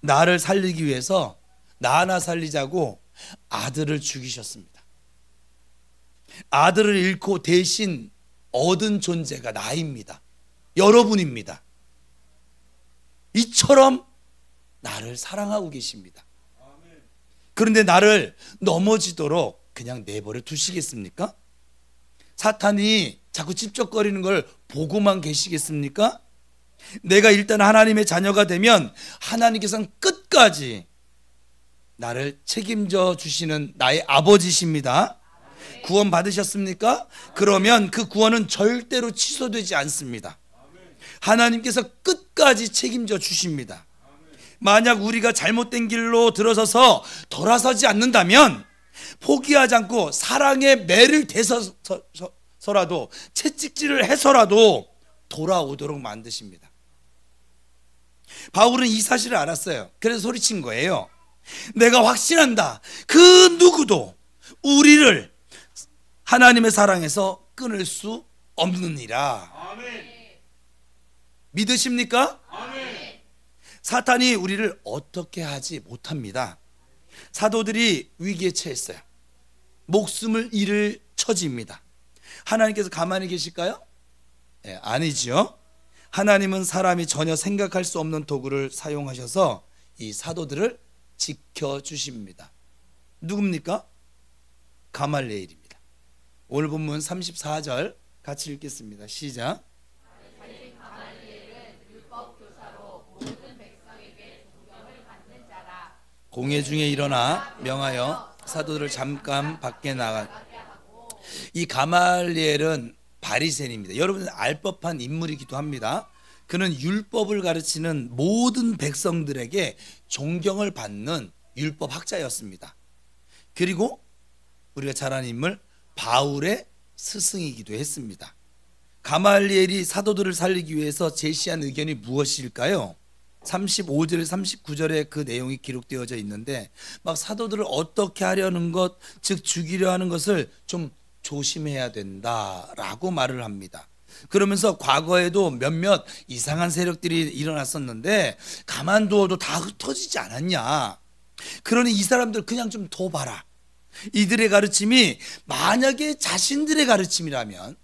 나를 살리기 위해서 나 하나 살리자고 아들을 죽이셨습니다. 아들을 잃고 대신 얻은 존재가 나입니다. 여러분입니다. 이처럼 나를 사랑하고 계십니다. 그런데 나를 넘어지도록 그냥 내버려 두시겠습니까? 사탄이 자꾸 찝쩍거리는 걸 보고만 계시겠습니까? 내가 일단 하나님의 자녀가 되면 하나님께서는 끝까지 나를 책임져 주시는 나의 아버지십니다. 구원 받으셨습니까? 그러면 그 구원은 절대로 취소되지 않습니다. 하나님께서 끝까지 책임져 주십니다. 만약 우리가 잘못된 길로 들어서서 돌아서지 않는다면 포기하지 않고 사랑의 매를 대서서라도 채찍질을 해서라도 돌아오도록 만드십니다. 바울은 이 사실을 알았어요. 그래서 소리친 거예요. 내가 확신한다. 그 누구도 우리를 하나님의 사랑에서 끊을 수 없느니라. 아멘. 믿으십니까? 아멘. 사탄이 우리를 어떻게 하지 못합니다. 사도들이 위기에 처했어요. 목숨을 잃을 처지입니다. 하나님께서 가만히 계실까요? 네, 아니죠. 하나님은 사람이 전혀 생각할 수 없는 도구를 사용하셔서 이 사도들을 지켜주십니다. 누굽니까? 가말리엘입니다. 오늘 본문 34절 같이 읽겠습니다. 시작. 공회 중에 일어나 명하여 사도들을 잠깐 밖에 나가. 이 가말리엘은 바리새인입니다. 여러분 알 법한 인물이기도 합니다. 그는 율법을 가르치는 모든 백성들에게 존경을 받는 율법 학자였습니다. 그리고 우리가 잘 아는 인물 바울의 스승이기도 했습니다. 가말리엘이 사도들을 살리기 위해서 제시한 의견이 무엇일까요? 35절 39절에 그 내용이 기록되어져 있는데 막 사도들을 어떻게 하려는 것, 즉 죽이려 하는 것을 좀 조심해야 된다라고 말을 합니다. 그러면서 과거에도 몇몇 이상한 세력들이 일어났었는데 가만두어도 다 흩어지지 않았냐. 그러니 이 사람들 그냥 좀 둬봐라. 이들의 가르침이 만약에 자신들의 가르침이라면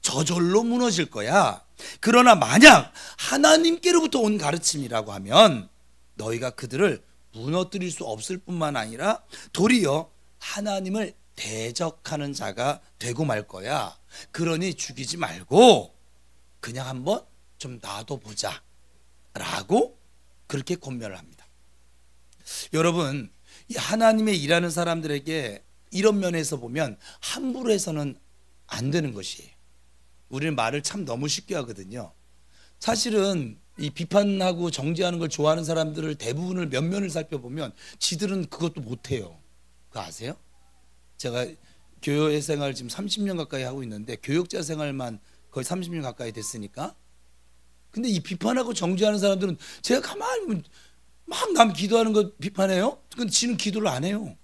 저절로 무너질 거야. 그러나 만약 하나님께로부터 온 가르침이라고 하면 너희가 그들을 무너뜨릴 수 없을 뿐만 아니라 도리어 하나님을 대적하는 자가 되고 말 거야. 그러니 죽이지 말고 그냥 한번 좀 놔둬보자 라고 그렇게 권면을 합니다. 여러분, 이 하나님의 일하는 사람들에게 이런 면에서 보면 함부로 해서는 안 되는 것이에요. 우리는 말을 참 너무 쉽게 하거든요. 사실은 이 비판하고 정죄하는 걸 좋아하는 사람들을 대부분을 면면을 살펴보면 지들은 그것도 못해요. 그거 아세요? 제가 교회 생활 지금 30년 가까이 하고 있는데 교육자 생활만 거의 30년 가까이 됐으니까. 근데 이 비판하고 정죄하는 사람들은 제가 가만히 보면 막 남 기도하는 거 비판해요. 근데 지는 기도를 안 해요.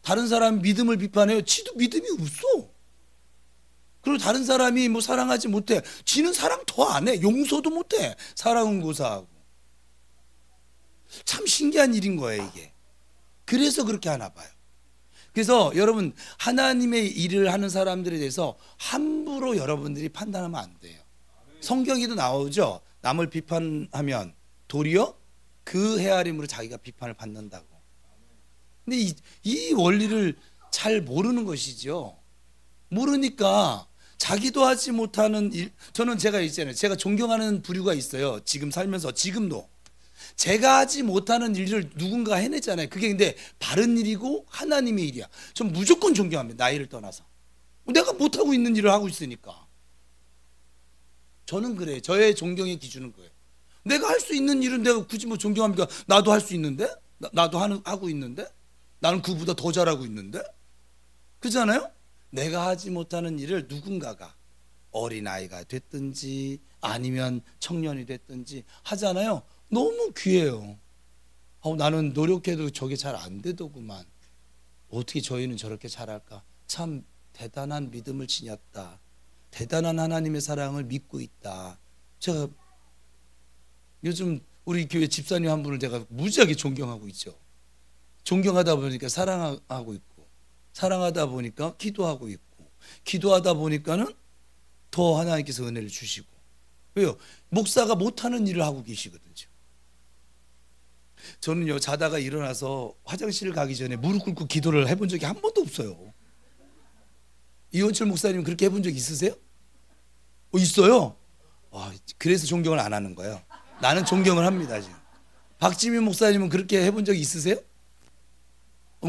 다른 사람 믿음을 비판해요. 지도 믿음이 없어. 그리고 다른 사람이 뭐 사랑하지 못해. 지는 사랑 더 안 해. 용서도 못해. 사랑은 고사하고. 참 신기한 일인 거예요, 이게. 그래서 그렇게 하나 봐요. 그래서 여러분, 하나님의 일을 하는 사람들에 대해서 함부로 여러분들이 판단하면 안 돼요. 성경에도 나오죠. 남을 비판하면 도리어 그 헤아림으로 자기가 비판을 받는다고. 근데 이 원리를 잘 모르는 것이죠. 모르니까 자기도 하지 못하는 일. 저는 제가 있잖아요. 제가 존경하는 부류가 있어요. 지금 살면서 지금도. 제가 하지 못하는 일을 누군가 해내잖아요. 그게 근데 바른 일이고 하나님의 일이야. 전 무조건 존경합니다. 나이를 떠나서. 내가 못하고 있는 일을 하고 있으니까. 저는 그래요. 저의 존경의 기준은 그거예요. 내가 할 수 있는 일은 내가 굳이 뭐 존경합니까? 나도 할 수 있는데? 나도 하고 있는데? 나는 그보다 더 잘하고 있는데? 그렇잖아요? 내가 하지 못하는 일을 누군가가 어린아이가 됐든지 아니면 청년이 됐든지 하잖아요. 너무 귀해요. 나는 노력해도 저게 잘 안 되더구만. 어떻게 저희는 저렇게 잘할까? 참 대단한 믿음을 지녔다. 대단한 하나님의 사랑을 믿고 있다. 제가 요즘 우리 교회 집사님 한 분을 제가 무지하게 존경하고 있죠. 존경하다 보니까 사랑하고 있고, 사랑하다 보니까 기도하고 있고, 기도하다 보니까는 더 하나님께서 은혜를 주시고. 왜요? 목사가 못하는 일을 하고 계시거든요. 저는요, 자다가 일어나서 화장실을 가기 전에 무릎 꿇고 기도를 해본 적이 한 번도 없어요. 이원철 목사님 그렇게 해본 적 있으세요? 있어요? 그래서 존경을 안 하는 거예요. 나는 존경을 합니다, 지금. 박지민 목사님은 그렇게 해본 적이 있으세요?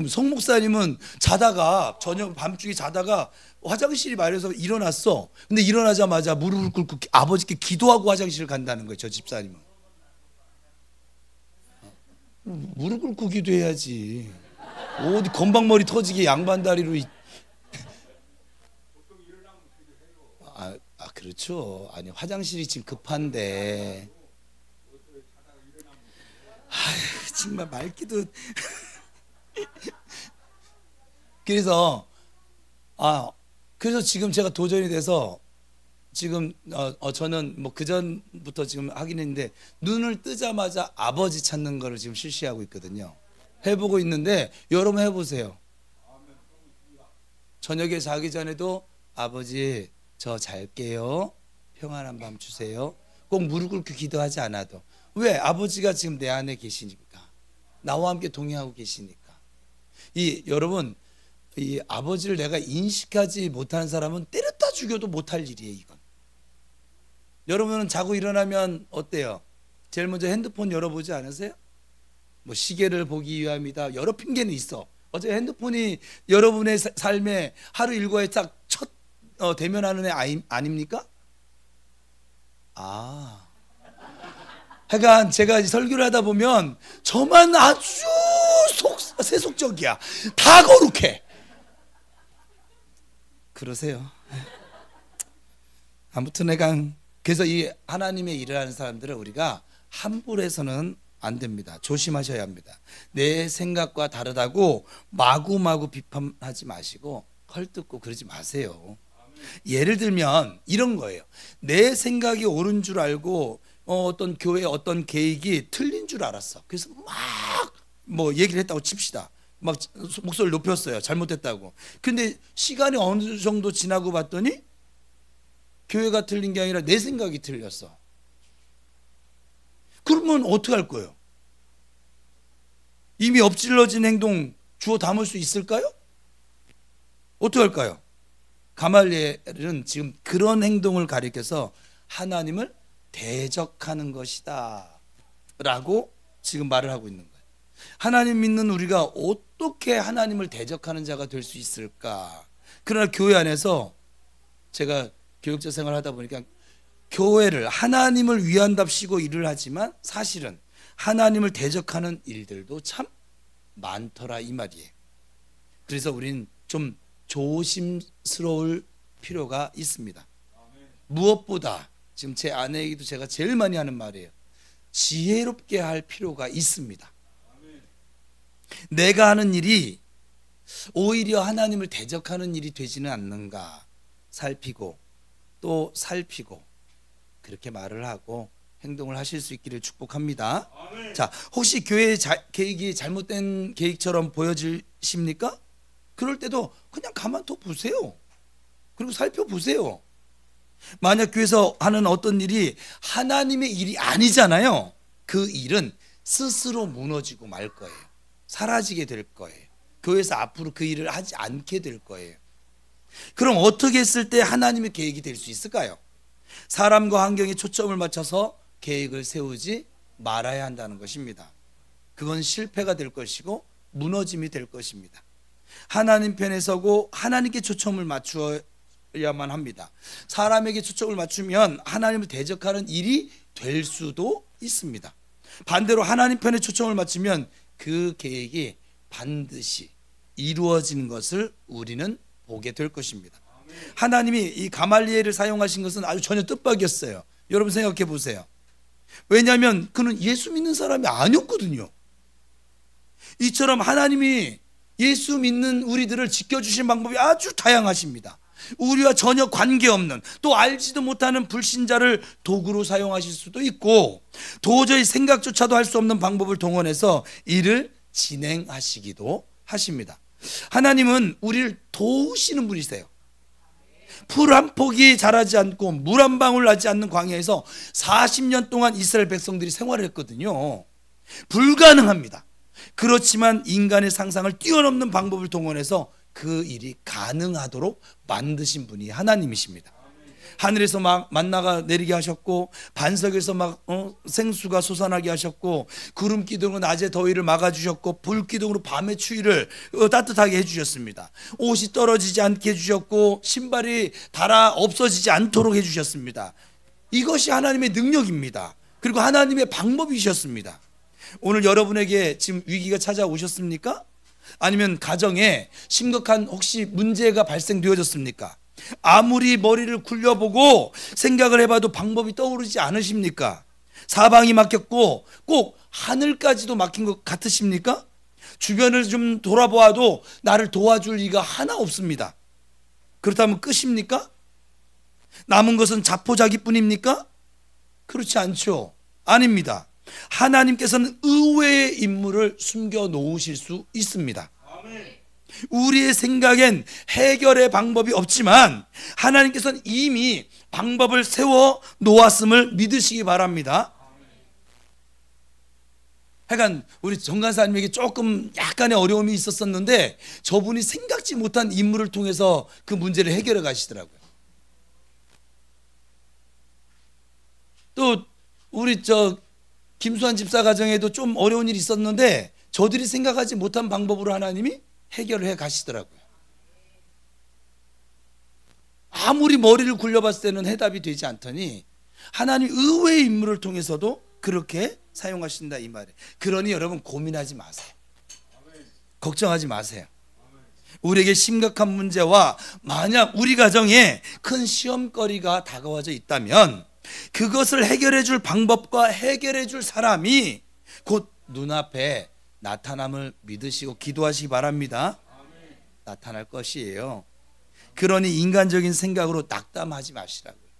성 목사님은 자다가, 저녁 밤중에 자다가 화장실이 마려서 일어났어. 근데 일어나자마자 무릎을 꿇고 아버지께 기도하고 화장실을 간다는 거예요, 저 집사님은. 무릎 꿇고 기도해야지. 어디 건방머리 터지게 양반다리로. 그렇죠. 아니, 화장실이 지금 급한데. 정말 말기도. 그래서 지금 제가 도전이 돼서 지금 저는 뭐 그전부터 지금 하긴 했는데 눈을 뜨자마자 아버지 찾는 거를 지금 실시하고 있거든요. 해보고 있는데 여러분 해보세요. 저녁에 자기 전에도 아버지 저 잘게요. 평안한 밤 주세요. 꼭 무릎 꿇고 기도하지 않아도. 왜? 아버지가 지금 내 안에 계시니까. 나와 함께 동행하고 계시니까. 여러분, 이 아버지를 내가 인식하지 못하는 사람은 때렸다 죽여도 못할 일이에요, 이건. 여러분은 자고 일어나면 어때요? 제일 먼저 핸드폰 열어보지 않으세요? 뭐 시계를 보기 위함이다. 여러 핑계는 있어. 어제 핸드폰이 여러분의 삶에 하루 일과에 딱 첫 대면하는 애 아닙니까? 하여간 제가 설교를 하다 보면 저만 아주 세속적이야. 다 거룩해. 그러세요. 아무튼 그래서 이 하나님의 일을 하는 사람들은 우리가 함부로 해서는 안 됩니다. 조심하셔야 합니다. 내 생각과 다르다고 마구마구 비판하지 마시고 헐뜯고 그러지 마세요. 예를 들면 이런 거예요. 내 생각이 옳은 줄 알고 어떤 교회의 어떤 계획이 틀린 줄 알았어. 그래서 막 뭐 얘기를 했다고 칩시다. 막 목소리를 높였어요. 잘못했다고. 근데 시간이 어느 정도 지나고 봤더니 교회가 틀린 게 아니라 내 생각이 틀렸어. 그러면 어떻게 할 거예요? 이미 엎질러진 행동 주워 담을 수 있을까요? 어떻게 할까요? 가말리엘은 지금 그런 행동을 가리켜서 하나님을 대적하는 것이다 라고 지금 말을 하고 있는 거예요. 하나님 믿는 우리가 어떻게 하나님을 대적하는 자가 될 수 있을까? 그러나 교회 안에서 제가 교육자 생활을 하다 보니까 교회를 하나님을 위한답시고 일을 하지만 사실은 하나님을 대적하는 일들도 참 많더라 이 말이에요. 그래서 우리는 좀 조심스러울 필요가 있습니다. 무엇보다 지금 제 아내에게도 제가 제일 많이 하는 말이에요. 지혜롭게 할 필요가 있습니다. 내가 하는 일이 오히려 하나님을 대적하는 일이 되지는 않는가. 살피고 또 살피고 그렇게 말을 하고 행동을 하실 수 있기를 축복합니다. 아멘. 자, 혹시 교회의 계획이 잘못된 계획처럼 보여지십니까? 그럴 때도 그냥 가만둬 보세요. 그리고 살펴보세요. 만약 교회에서 하는 어떤 일이 하나님의 일이 아니잖아요. 그 일은 스스로 무너지고 말 거예요. 사라지게 될 거예요. 교회에서 앞으로 그 일을 하지 않게 될 거예요. 그럼 어떻게 했을 때 하나님의 계획이 될 수 있을까요? 사람과 환경에 초점을 맞춰서 계획을 세우지 말아야 한다는 것입니다. 그건 실패가 될 것이고 무너짐이 될 것입니다. 하나님 편에 서고 하나님께 초점을 맞추어야만 합니다. 사람에게 초점을 맞추면 하나님을 대적하는 일이 될 수도 있습니다. 반대로 하나님 편에 초점을 맞추면 그 계획이 반드시 이루어지는 것을 우리는 보게 될 것입니다. 하나님이 이 가말리엘을 사용하신 것은 아주 전혀 뜻밖이었어요. 여러분 생각해 보세요. 왜냐하면 그는 예수 믿는 사람이 아니었거든요. 이처럼 하나님이 예수 믿는 우리들을 지켜주신 방법이 아주 다양하십니다. 우리와 전혀 관계없는 또 알지도 못하는 불신자를 도구로 사용하실 수도 있고 도저히 생각조차도 할 수 없는 방법을 동원해서 일을 진행하시기도 하십니다. 하나님은 우리를 도우시는 분이세요. 풀 한 폭이 자라지 않고 물 한 방울 나지 않는 광야에서 40년 동안 이스라엘 백성들이 생활을 했거든요. 불가능합니다. 그렇지만 인간의 상상을 뛰어넘는 방법을 동원해서 그 일이 가능하도록 만드신 분이 하나님이십니다. 하늘에서 막 만나가 내리게 하셨고 반석에서 막 생수가 솟아나게 하셨고 구름 기둥으로 낮에 더위를 막아주셨고 불 기둥으로 밤의 추위를 따뜻하게 해주셨습니다. 옷이 떨어지지 않게 해주셨고 신발이 닳아 없어지지 않도록 해주셨습니다. 이것이 하나님의 능력입니다. 그리고 하나님의 방법이셨습니다. 오늘 여러분에게 지금 위기가 찾아오셨습니까? 아니면 가정에 심각한 혹시 문제가 발생되어졌습니까? 아무리 머리를 굴려보고 생각을 해봐도 방법이 떠오르지 않으십니까? 사방이 막혔고 꼭 하늘까지도 막힌 것 같으십니까? 주변을 좀 돌아보아도 나를 도와줄 리가 하나 없습니다. 그렇다면 끝입니까? 남은 것은 자포자기뿐입니까? 그렇지 않죠. 아닙니다. 하나님께서는 의외의 인물을 숨겨 놓으실 수 있습니다. 우리의 생각엔 해결의 방법이 없지만 하나님께서는 이미 방법을 세워 놓았음을 믿으시기 바랍니다. 하여간 우리 정간사님에게 조금 약간의 어려움이 있었었는데 저분이 생각지 못한 인물을 통해서 그 문제를 해결해 가시더라고요. 또 우리 김수환 집사 가정에도 좀 어려운 일이 있었는데 저들이 생각하지 못한 방법으로 하나님이 해결을 해 가시더라고요. 아무리 머리를 굴려봤을 때는 해답이 되지 않더니 하나님 의외의 인물을 통해서도 그렇게 사용하신다 이 말이에요. 그러니 여러분 고민하지 마세요. 걱정하지 마세요. 우리에게 심각한 문제와 만약 우리 가정에 큰 시험거리가 다가와져 있다면 그것을 해결해 줄 방법과 해결해 줄 사람이 곧 눈앞에 나타남을 믿으시고 기도하시기 바랍니다. 나타날 것이에요. 그러니 인간적인 생각으로 낙담하지 마시라고요.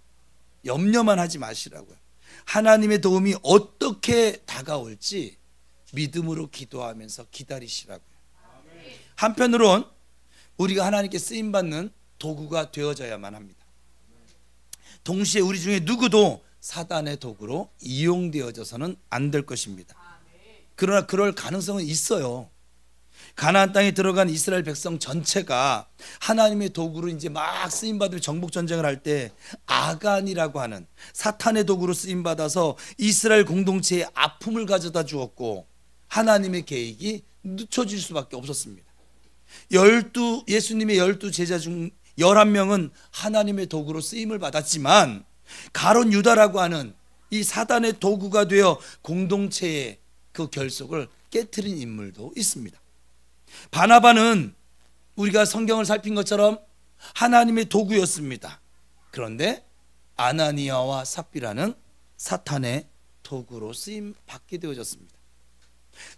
염려만 하지 마시라고요. 하나님의 도움이 어떻게 다가올지 믿음으로 기도하면서 기다리시라고요. 한편으론 우리가 하나님께 쓰임받는 도구가 되어져야만 합니다. 동시에 우리 중에 누구도 사단의 도구로 이용되어져서는 안 될 것입니다. 그러나 그럴 가능성은 있어요. 가나안 땅에 들어간 이스라엘 백성 전체가 하나님의 도구로 이제 막 쓰임받을 정복 전쟁을 할 때 아간이라고 하는 사탄의 도구로 쓰임받아서 이스라엘 공동체에 아픔을 가져다 주었고 하나님의 계획이 늦춰질 수밖에 없었습니다. 예수님의 12 제자 중 11명은 하나님의 도구로 쓰임을 받았지만 가룟 유다라고 하는 이 사단의 도구가 되어 공동체의 그 결속을 깨트린 인물도 있습니다. 바나바는 우리가 성경을 살핀 것처럼 하나님의 도구였습니다. 그런데 아나니아와 삽비라는 사탄의 도구로 쓰임 받게 되어졌습니다.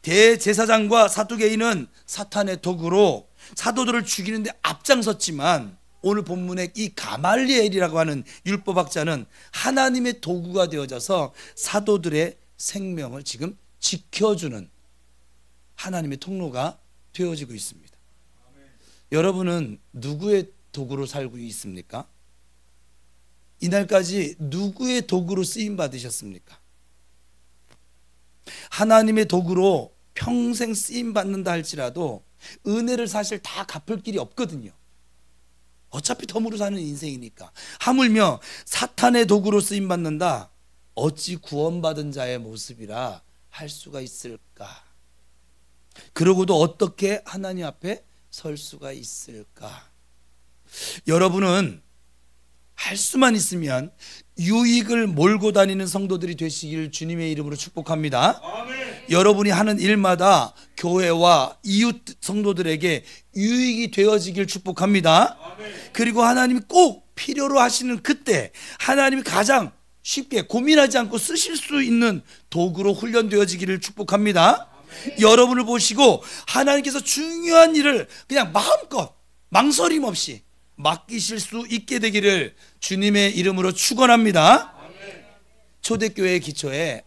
대제사장과 사두개인은 사탄의 도구로 사도들을 죽이는데 앞장섰지만 오늘 본문의 이 가말리엘이라고 하는 율법학자는 하나님의 도구가 되어져서 사도들의 생명을 지금 지켜주는 하나님의 통로가 되어지고 있습니다. 여러분은 누구의 도구로 살고 있습니까? 이날까지 누구의 도구로 쓰임 받으셨습니까? 하나님의 도구로 평생 쓰임 받는다 할지라도 은혜를 사실 다 갚을 길이 없거든요. 어차피 덤으로 사는 인생이니까. 하물며 사탄의 도구로 쓰임 받는다, 어찌 구원받은 자의 모습이라 할 수가 있을까? 그러고도 어떻게 하나님 앞에 설 수가 있을까? 여러분은 할 수만 있으면 유익을 몰고 다니는 성도들이 되시길 주님의 이름으로 축복합니다. 아멘. 여러분이 하는 일마다 교회와 이웃 성도들에게 유익이 되어지길 축복합니다. 아멘. 그리고 하나님이 꼭 필요로 하시는 그때 하나님이 가장 쉽게 고민하지 않고 쓰실 수 있는 도구로 훈련되어지기를 축복합니다. 아멘. 여러분을 보시고 하나님께서 중요한 일을 그냥 마음껏 망설임 없이 맡기실 수 있게 되기를 주님의 이름으로 축원합니다. 아멘. 초대교회의 기초에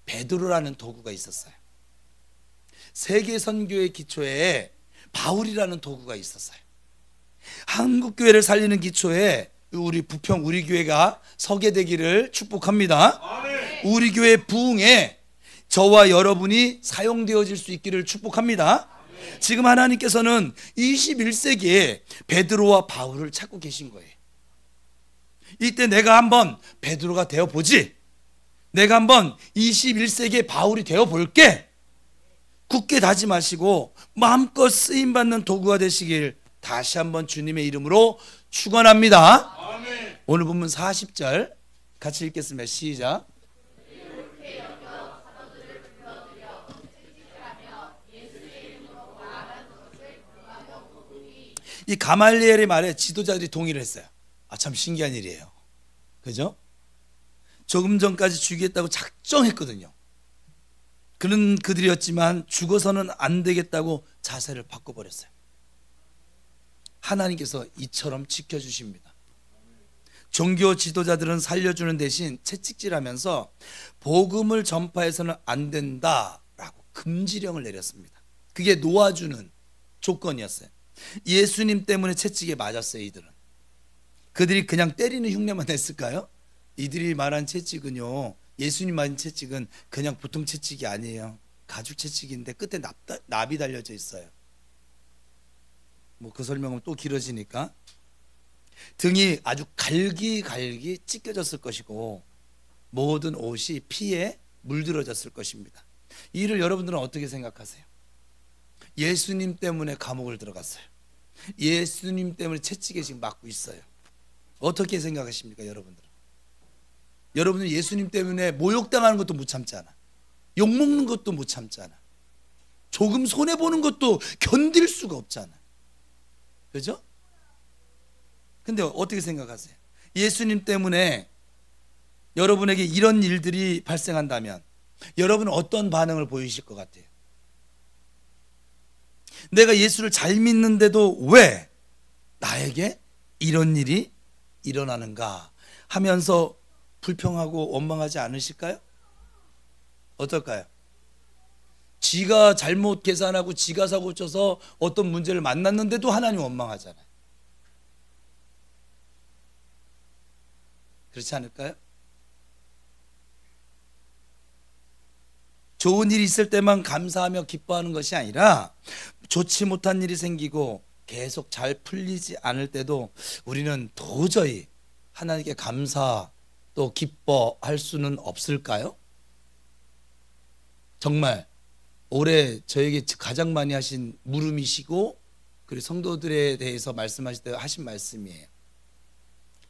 베드로라는 도구가 있었어요. 세계 선교의 기초에 바울이라는 도구가 있었어요. 한국 교회를 살리는 기초에 우리 부평 우리 교회가 서게 되기를 축복합니다. 아멘. 우리 교회 부흥에 저와 여러분이 사용되어질 수 있기를 축복합니다. 지금 하나님께서는 21세기에 베드로와 바울을 찾고 계신 거예요. 이때 내가 한번 베드로가 되어보지, 내가 한번 21세기의 바울이 되어볼게, 굳게 다짐하시고 마음껏 쓰임받는 도구가 되시길 다시 한번 주님의 이름으로 축원합니다. 아멘. 오늘 본문 40절 같이 읽겠습니다. 시작. 이 가말리엘의 말에 지도자들이 동의를 했어요. 아, 참 신기한 일이에요. 그죠? 조금 전까지 죽이겠다고 작정했거든요. 그런 그들이었지만 죽어서는 안 되겠다고 자세를 바꿔버렸어요. 하나님께서 이처럼 지켜주십니다. 종교 지도자들은 살려주는 대신 채찍질하면서 복음을 전파해서는 안 된다라고 금지령을 내렸습니다. 그게 놓아주는 조건이었어요. 예수님 때문에 채찍에 맞았어요. 이들은 그들이 그냥 때리는 흉내만 냈을까요? 이들이 말한 채찍은요, 예수님 맞은 채찍은 그냥 보통 채찍이 아니에요. 가죽 채찍인데 끝에 납이 달려져 있어요. 뭐 그 설명은 또 길어지니까 등이 아주 갈기갈기 찢겨졌을 것이고 모든 옷이 피에 물들어졌을 것입니다. 이 일을 여러분들은 어떻게 생각하세요? 예수님 때문에 감옥을 들어갔어요. 예수님 때문에 채찍에 지금 맞고 있어요. 어떻게 생각하십니까, 여러분들은? 여러분은 예수님 때문에 모욕당하는 것도 못 참잖아. 욕먹는 것도 못 참잖아. 조금 손해보는 것도 견딜 수가 없잖아. 그죠? 근데 어떻게 생각하세요? 예수님 때문에 여러분에게 이런 일들이 발생한다면 여러분은 어떤 반응을 보이실 것 같아요? 내가 예수를 잘 믿는데도 왜 나에게 이런 일이 일어나는가 하면서 불평하고 원망하지 않으실까요? 어떨까요? 지가 잘못 계산하고 지가 사고 쳐서 어떤 문제를 만났는데도 하나님 원망하잖아요. 그렇지 않을까요? 좋은 일이 있을 때만 감사하며 기뻐하는 것이 아니라 좋지 못한 일이 생기고 계속 잘 풀리지 않을 때도 우리는 도저히 하나님께 감사 또 기뻐할 수는 없을까요? 정말 올해 저에게 가장 많이 하신 물음이시고 그리고 성도들에 대해서 말씀하실 때 하신 말씀이에요.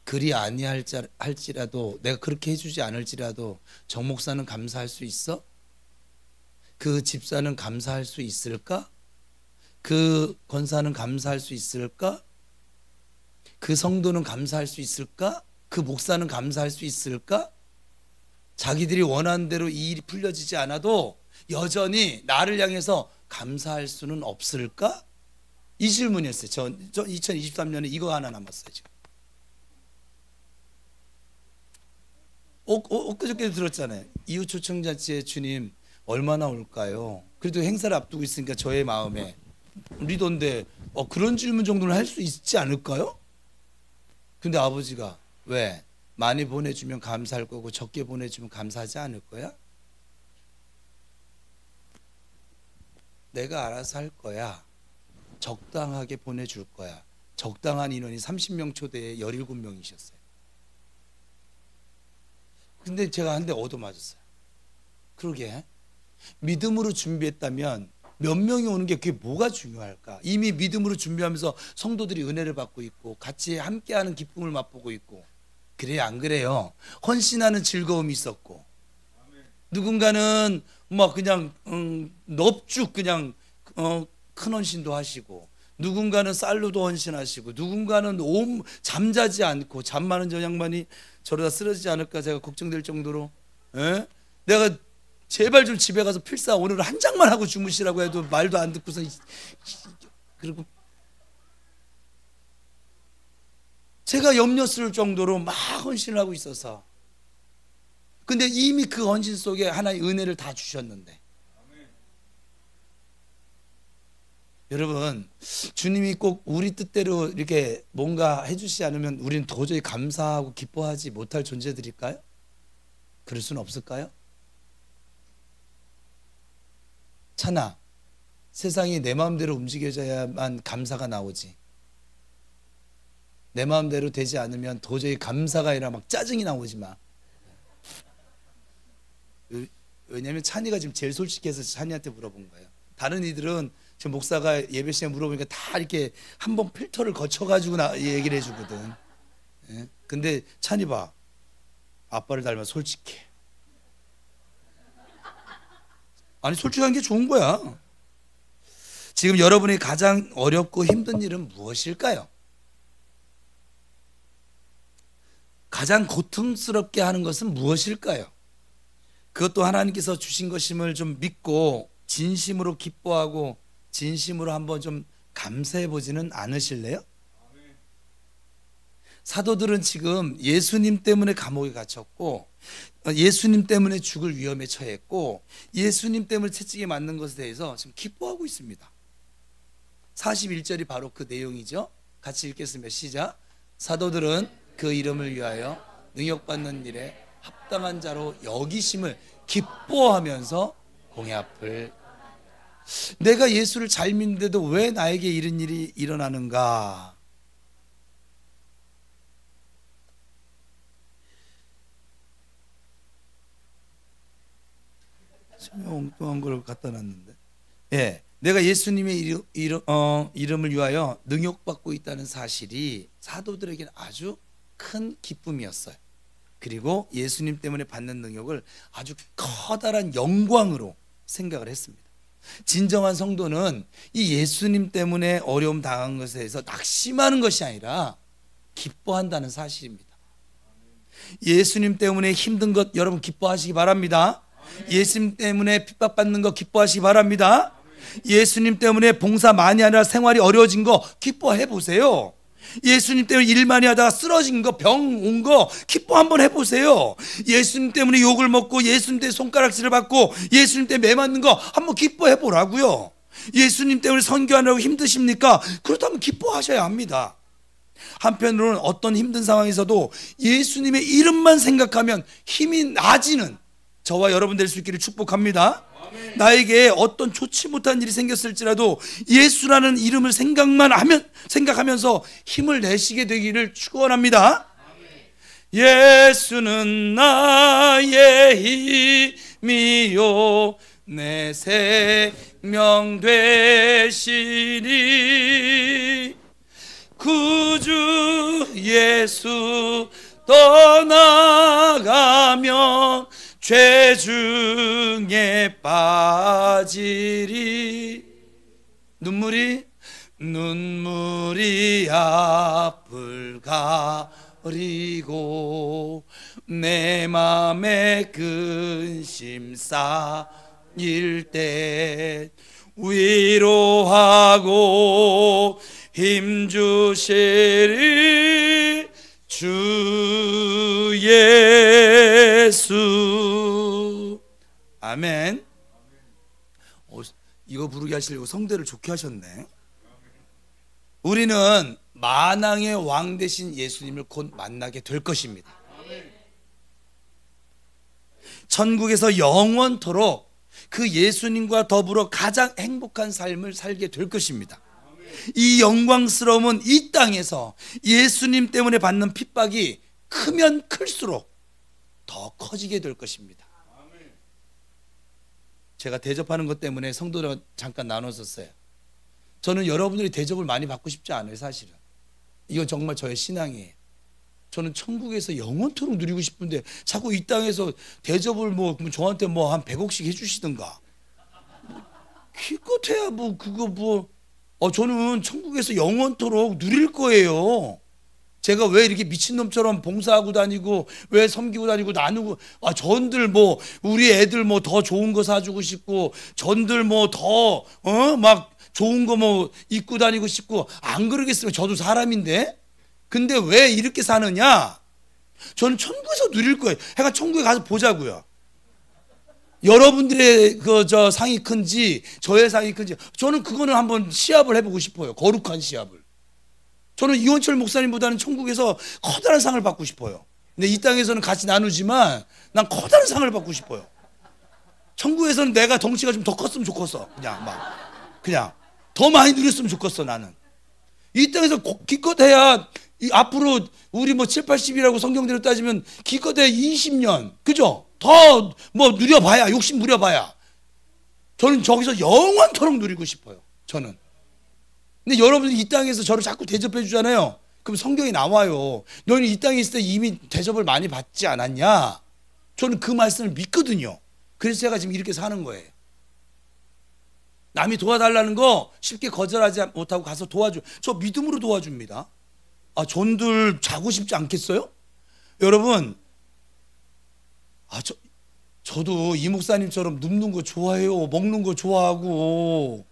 그리 아니할지라도 내가 그렇게 해주지 않을지라도 정 목사는 감사할 수 있어? 그 집사는 감사할 수 있을까? 그 권사는 감사할 수 있을까? 그 성도는 감사할 수 있을까? 그 목사는 감사할 수 있을까? 자기들이 원하는 대로 이 일이 풀려지지 않아도 여전히 나를 향해서 감사할 수는 없을까? 이 질문이었어요. 저 2023년에 이거 하나 남았어요 지금. 엊그저께도 들었잖아요. 이웃 초청잔치에 주님 얼마나 올까요? 그래도 행사를 앞두고 있으니까 저의 마음에 리더인데 그런 질문 정도는 할 수 있지 않을까요? 근데 아버지가 왜? 많이 보내주면 감사할 거고 적게 보내주면 감사하지 않을 거야? 내가 알아서 할 거야. 적당하게 보내줄 거야. 적당한 인원이 30명 초대에 17명이셨어요. 근데 제가 한 대 얻어맞았어요. 그러게 믿음으로 준비했다면 몇 명이 오는 게 그게 뭐가 중요할까? 이미 믿음으로 준비하면서 성도들이 은혜를 받고 있고 같이 함께하는 기쁨을 맛보고 있고, 그래요 안 그래요? 헌신하는 즐거움이 있었고, 누군가는 막 그냥 넙죽 그냥 큰 헌신도 하시고, 누군가는 쌀로도 헌신하시고, 누군가는 잠자지 않고, 잠 많은 저 양반이 저러다 쓰러지지 않을까 제가 걱정될 정도로, 에? 내가 제발 좀 집에 가서 필사 오늘 한 장만 하고 주무시라고 해도 말도 안 듣고서, 그리고 제가 염려스러울 정도로 막 헌신을 하고 있어서, 근데 이미 그 헌신 속에 하나의 은혜를 다 주셨는데, 여러분 주님이 꼭 우리 뜻대로 이렇게 뭔가 해주시지 않으면 우리는 도저히 감사하고 기뻐하지 못할 존재들일까요? 그럴 수는 없을까요? 차나 세상이 내 마음대로 움직여져야만 감사가 나오지, 내 마음대로 되지 않으면 도저히 감사가 아니라 막 짜증이 나오지 마. 왜냐하면 찬이가 지금 제일 솔직해서 찬이한테 물어본 거예요. 다른 이들은 지금 목사가 예배 시간에 물어보니까 다 이렇게 한번 필터를 거쳐가지고 얘기를 해주거든. 예? 근데 찬이 봐, 아빠를 닮아 솔직해. 아니 솔직한 게 좋은 거야. 지금 여러분이 가장 어렵고 힘든 일은 무엇일까요? 가장 고통스럽게 하는 것은 무엇일까요? 그것도 하나님께서 주신 것임을 좀 믿고 진심으로 기뻐하고 진심으로 한번 좀 감사해 보지는 않으실래요? 사도들은 지금 예수님 때문에 감옥에 갇혔고, 예수님 때문에 죽을 위험에 처했고, 예수님 때문에 채찍에 맞는 것에 대해서 지금 기뻐하고 있습니다. 41절이 바로 그 내용이죠. 같이 읽겠습니다. 시작. 사도들은 그 이름을 위하여 능력받는 일에 합당한 자로 여기심을 기뻐하면서 공의 앞을, 내가 예수를 잘 믿는데도 왜 나에게 이런 일이 일어나는가? 엉뚱한 걸 갖다 놨는데, 예, 내가 예수님의 이름을 위하여 능욕받고 있다는 사실이 사도들에게는 아주 큰 기쁨이었어요. 그리고 예수님 때문에 받는 능욕을 아주 커다란 영광으로 생각을 했습니다. 진정한 성도는 이 예수님 때문에 어려움 당한 것에 대해서 낙심하는 것이 아니라 기뻐한다는 사실입니다. 예수님 때문에 힘든 것 여러분 기뻐하시기 바랍니다. 예수님 때문에 핍박받는 거 기뻐하시기 바랍니다. 예수님 때문에 봉사 많이 하느라 생활이 어려워진 거 기뻐해 보세요. 예수님 때문에 일 많이 하다가 쓰러진 거, 병 온 거 기뻐 한번 해보세요. 예수님 때문에 욕을 먹고 예수님 때문에 손가락질을 받고 예수님 때문에 매 맞는 거 한번 기뻐해 보라고요. 예수님 때문에 선교하느라고 힘드십니까? 그렇다면 기뻐하셔야 합니다. 한편으로는 어떤 힘든 상황에서도 예수님의 이름만 생각하면 힘이 나지는 저와 여러분 될 수 있기를 축복합니다. 나에게 어떤 좋지 못한 일이 생겼을지라도 예수라는 이름을 생각하면서 힘을 내시게 되기를 축원합니다. 예수는 나의 힘이요 내 생명 되시니 구주 예수 떠나가면 죄 중에 빠지리. 눈물이 앞을 가리고 내 맘에 근심 쌓일 때 위로하고 힘주시리 주 예수. 아멘. 이거 부르게 하시려고 성대를 좋게 하셨네. 우리는 만왕의 왕 되신 예수님을 곧 만나게 될 것입니다. 천국에서 영원토록 그 예수님과 더불어 가장 행복한 삶을 살게 될 것입니다. 이 영광스러움은 이 땅에서 예수님 때문에 받는 핍박이 크면 클수록 더 커지게 될 것입니다. 제가 대접하는 것 때문에 성도랑 잠깐 나눴었어요. 저는 여러분들이 대접을 많이 받고 싶지 않아요. 사실은 이건 정말 저의 신앙이에요. 저는 천국에서 영원토록 누리고 싶은데 자꾸 이 땅에서 대접을 저한테 한 100억씩 해주시든가 기껏해야 그거 저는 천국에서 영원토록 누릴 거예요. 제가 왜 이렇게 미친놈처럼 봉사하고 다니고 왜 섬기고 다니고 나누고 전들 우리 애들 더 좋은 거 사주고 싶고 전들 더 막 좋은 거 입고 다니고 싶고 안 그러겠으면 저도 사람인데 근데 왜 이렇게 사느냐? 저는 천국에서 누릴 거예요. 그러니까 천국에 가서 보자고요. 여러분들의 저 상이 큰지 저의 상이 큰지 저는 그거는 한번 시합을 해보고 싶어요. 거룩한 시합을. 저는 이원철 목사님보다는 천국에서 커다란 상을 받고 싶어요. 근데 이 땅에서는 같이 나누지만 난 커다란 상을 받고 싶어요. 천국에서는 내가 덩치가 좀 더 컸으면 좋겠어. 그냥 더 많이 누렸으면 좋겠어. 나는 이 땅에서 기껏해야 앞으로 우리 7, 80이라고 성경대로 따지면 기껏해야 20년 그죠? 더 누려봐야 욕심 부려봐야 저는 저기서 영원토록 누리고 싶어요. 저는. 근데 여러분들이 이 땅에서 저를 자꾸 대접해 주잖아요. 그럼 성경에 나와요. 너는 이 땅에 있을 때 이미 대접을 많이 받지 않았냐? 저는 그 말씀을 믿거든요. 그래서 제가 지금 이렇게 사는 거예요. 남이 도와달라는 거 쉽게 거절하지 못하고 가서 도와줘. 저 믿음으로 도와줍니다. 전들 자고 싶지 않겠어요? 여러분, 저도 이 목사님처럼 눕는 거 좋아해요. 먹는 거 좋아하고.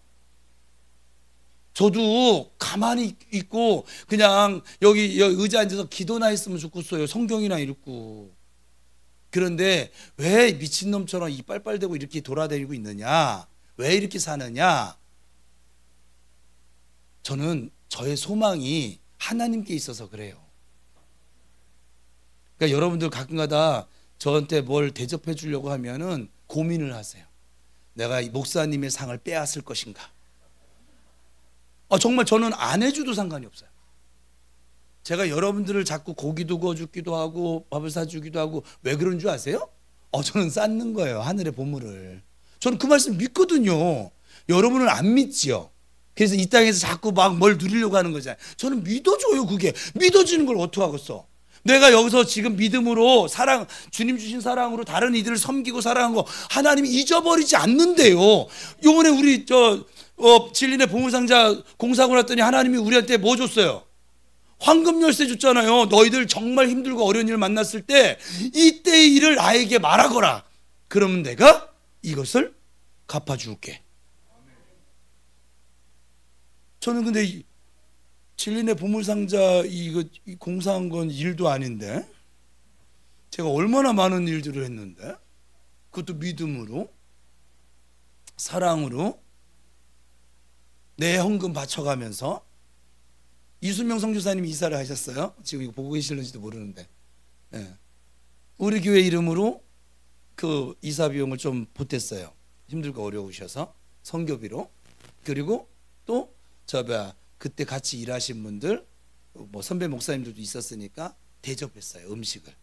저도 가만히 있고 그냥 여기 의자에 앉아서 기도나 했으면 좋겠어요. 성경이나 읽고. 그런데 왜 미친놈처럼 이 빨빨대고 이렇게 돌아다니고 있느냐? 왜 이렇게 사느냐? 저는 저의 소망이 하나님께 있어서 그래요. 그러니까 여러분들 가끔가다 저한테 뭘 대접해 주려고 하면은 고민을 하세요. 내가 이 목사님의 상을 빼앗을 것인가? 정말 저는 안 해줘도 상관이 없어요. 제가 여러분들을 자꾸 고기도 구워주기도 하고 밥을 사주기도 하고 왜 그런 줄 아세요? 저는 쌓는 거예요. 하늘의 보물을. 저는 그 말씀 믿거든요. 여러분은 안 믿지요. 그래서 이 땅에서 자꾸 뭘 누리려고 하는 거잖아요. 저는 믿어줘요. 그게 믿어지는 걸 어떻게 하겠어? 내가 여기서 지금 믿음으로 주님 주신 사랑으로 다른 이들을 섬기고 사랑한 거 하나님이 잊어버리지 않는데요. 요번에 우리 진리의 보물상자 공사하고 났더니 하나님이 우리한테 뭐 줬어요? 황금 열쇠 줬잖아요. 너희들 정말 힘들고 어려운 일을 만났을 때 이때의 일을 나에게 말하거라. 그러면 내가 이것을 갚아줄게. 저는 근데 진리의 보물상자 이거 공사한 건 일도 아닌데 제가 얼마나 많은 일들을 했는데 그것도 믿음으로 사랑으로 내 헌금 바쳐가면서. 이순명 선교사님이 이사를 하셨어요. 지금 이거 보고 계실는지도 모르는데 우리 교회 이름으로 그 이사 비용을 좀 보탰어요. 힘들고 어려우셔서 선교비로. 그리고 또 그때 같이 일하신 분들 선배 목사님들도 있었으니까 대접했어요. 음식을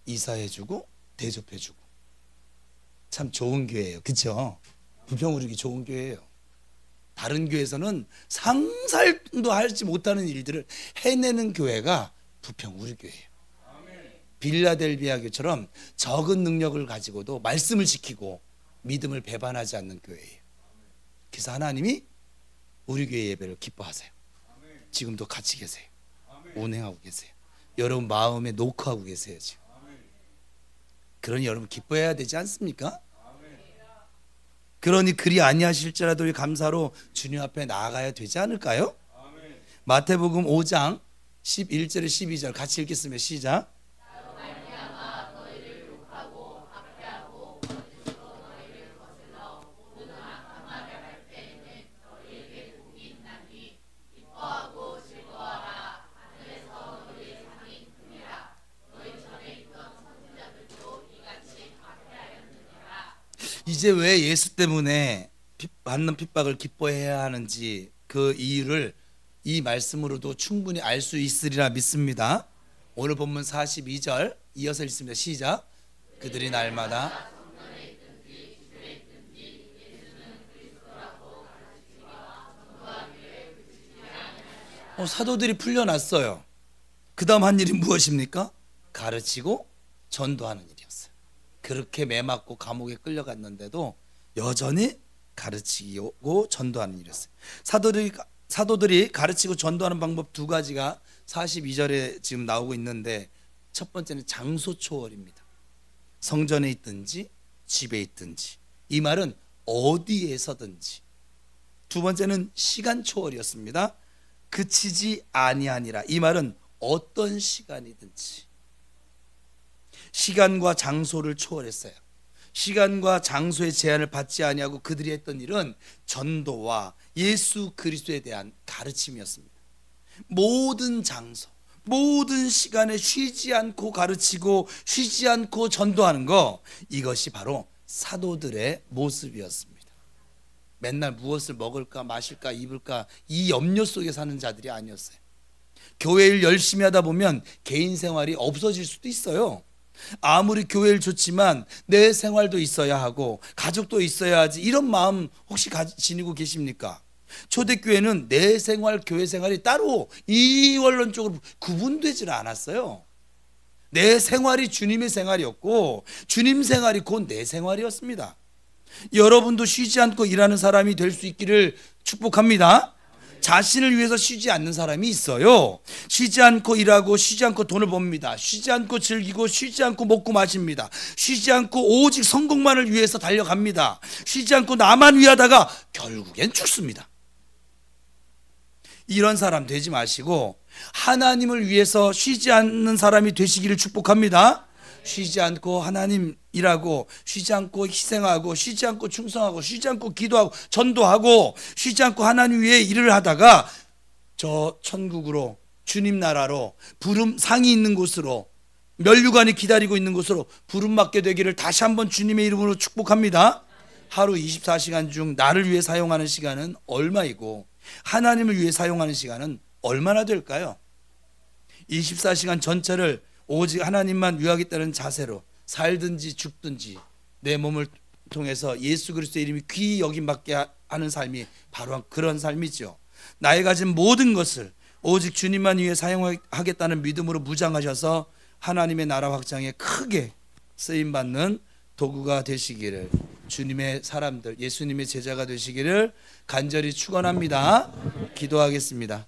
이사해주고 대접해주고. 참 좋은 교회예요. 그렇죠? 부평우리기 좋은 교회예요. 다른 교회에서는 상상도 하지 못하는 일들을 해내는 교회가 부평우리교회예요. 빌라델비아 교처럼 적은 능력을 가지고도 말씀을 지키고 믿음을 배반하지 않는 교회예요. 그래서 하나님이 우리 교회 예배를 기뻐하세요. 지금도 같이 계세요. 운행하고 계세요. 여러분 마음에 녹화하고 계세요. 지금. 그러니 여러분 기뻐해야 되지 않습니까? 그러니 그리 아니하실지라도 감사로 주님 앞에 나아가야 되지 않을까요? 마태복음 5장 11절에 12절 같이 읽겠습니다. 시작. 이제 왜 예수 때문에 받는 핍박을 기뻐해야 하는지 그 이유를 이 말씀으로도 충분히 알 수 있으리라 믿습니다. 오늘 본문 42절 이어서 읽습니다. 시작. 그들이 날마다 사도들이 풀려났어요. 그 다음 한 일이 무엇입니까? 가르치고 전도하는 일이었어요. 그렇게 매맞고 감옥에 끌려갔는데도 여전히 가르치고 전도하는 일이었어요. 사도들이 가르치고 전도하는 방법 두 가지가 42절에 지금 나오고 있는데, 첫 번째는 장소 초월입니다. 성전에 있든지 집에 있든지, 이 말은 어디에서든지. 두 번째는 시간 초월이었습니다. 그치지 아니하니라, 이 말은 어떤 시간이든지. 시간과 장소를 초월했어요. 시간과 장소의 제한을 받지 아니하고 그들이 했던 일은 전도와 예수 그리스도에 대한 가르침이었습니다. 모든 장소, 모든 시간에 쉬지 않고 가르치고 쉬지 않고 전도하는 거, 이것이 바로 사도들의 모습이었습니다. 맨날 무엇을 먹을까 마실까 입을까 이 염려 속에 사는 자들이 아니었어요. 교회 일 열심히 하다 보면 개인 생활이 없어질 수도 있어요. 아무리 교회를 좋지만 내 생활도 있어야 하고 가족도 있어야 하지, 이런 마음 혹시 지니고 계십니까? 초대교회는 내 생활, 교회 생활이 따로 이원론적으로 구분되질 않았어요. 내 생활이 주님의 생활이었고 주님 생활이 곧 내 생활이었습니다. 여러분도 쉬지 않고 일하는 사람이 될 수 있기를 축복합니다. 자신을 위해서 쉬지 않는 사람이 있어요. 쉬지 않고 일하고 쉬지 않고 돈을 법니다. 쉬지 않고 즐기고 쉬지 않고 먹고 마십니다. 쉬지 않고 오직 성공만을 위해서 달려갑니다. 쉬지 않고 나만 위하다가 결국엔 죽습니다. 이런 사람 되지 마시고 하나님을 위해서 쉬지 않는 사람이 되시기를 축복합니다. 쉬지 않고 하나님 일하고, 쉬지 않고 희생하고, 쉬지 않고 충성하고, 쉬지 않고 기도하고 전도하고, 쉬지 않고 하나님 위해 일을 하다가 저 천국으로, 주님 나라로, 부름 상이 있는 곳으로, 면류관이 기다리고 있는 곳으로 부름 받게 되기를 다시 한번 주님의 이름으로 축복합니다. 하루 24시간 중 나를 위해 사용하는 시간은 얼마이고 하나님을 위해 사용하는 시간은 얼마나 될까요? 24시간 전체를 오직 하나님만 위하겠다는 자세로 살든지 죽든지 내 몸을 통해서 예수 그리스도의 이름이 귀히 여김받게 하는 삶이 바로 그런 삶이죠. 나의 가진 모든 것을 오직 주님만 위해 사용하겠다는 믿음으로 무장하셔서 하나님의 나라 확장에 크게 쓰임받는 도구가 되시기를, 주님의 사람들, 예수님의 제자가 되시기를 간절히 축원합니다. 기도하겠습니다.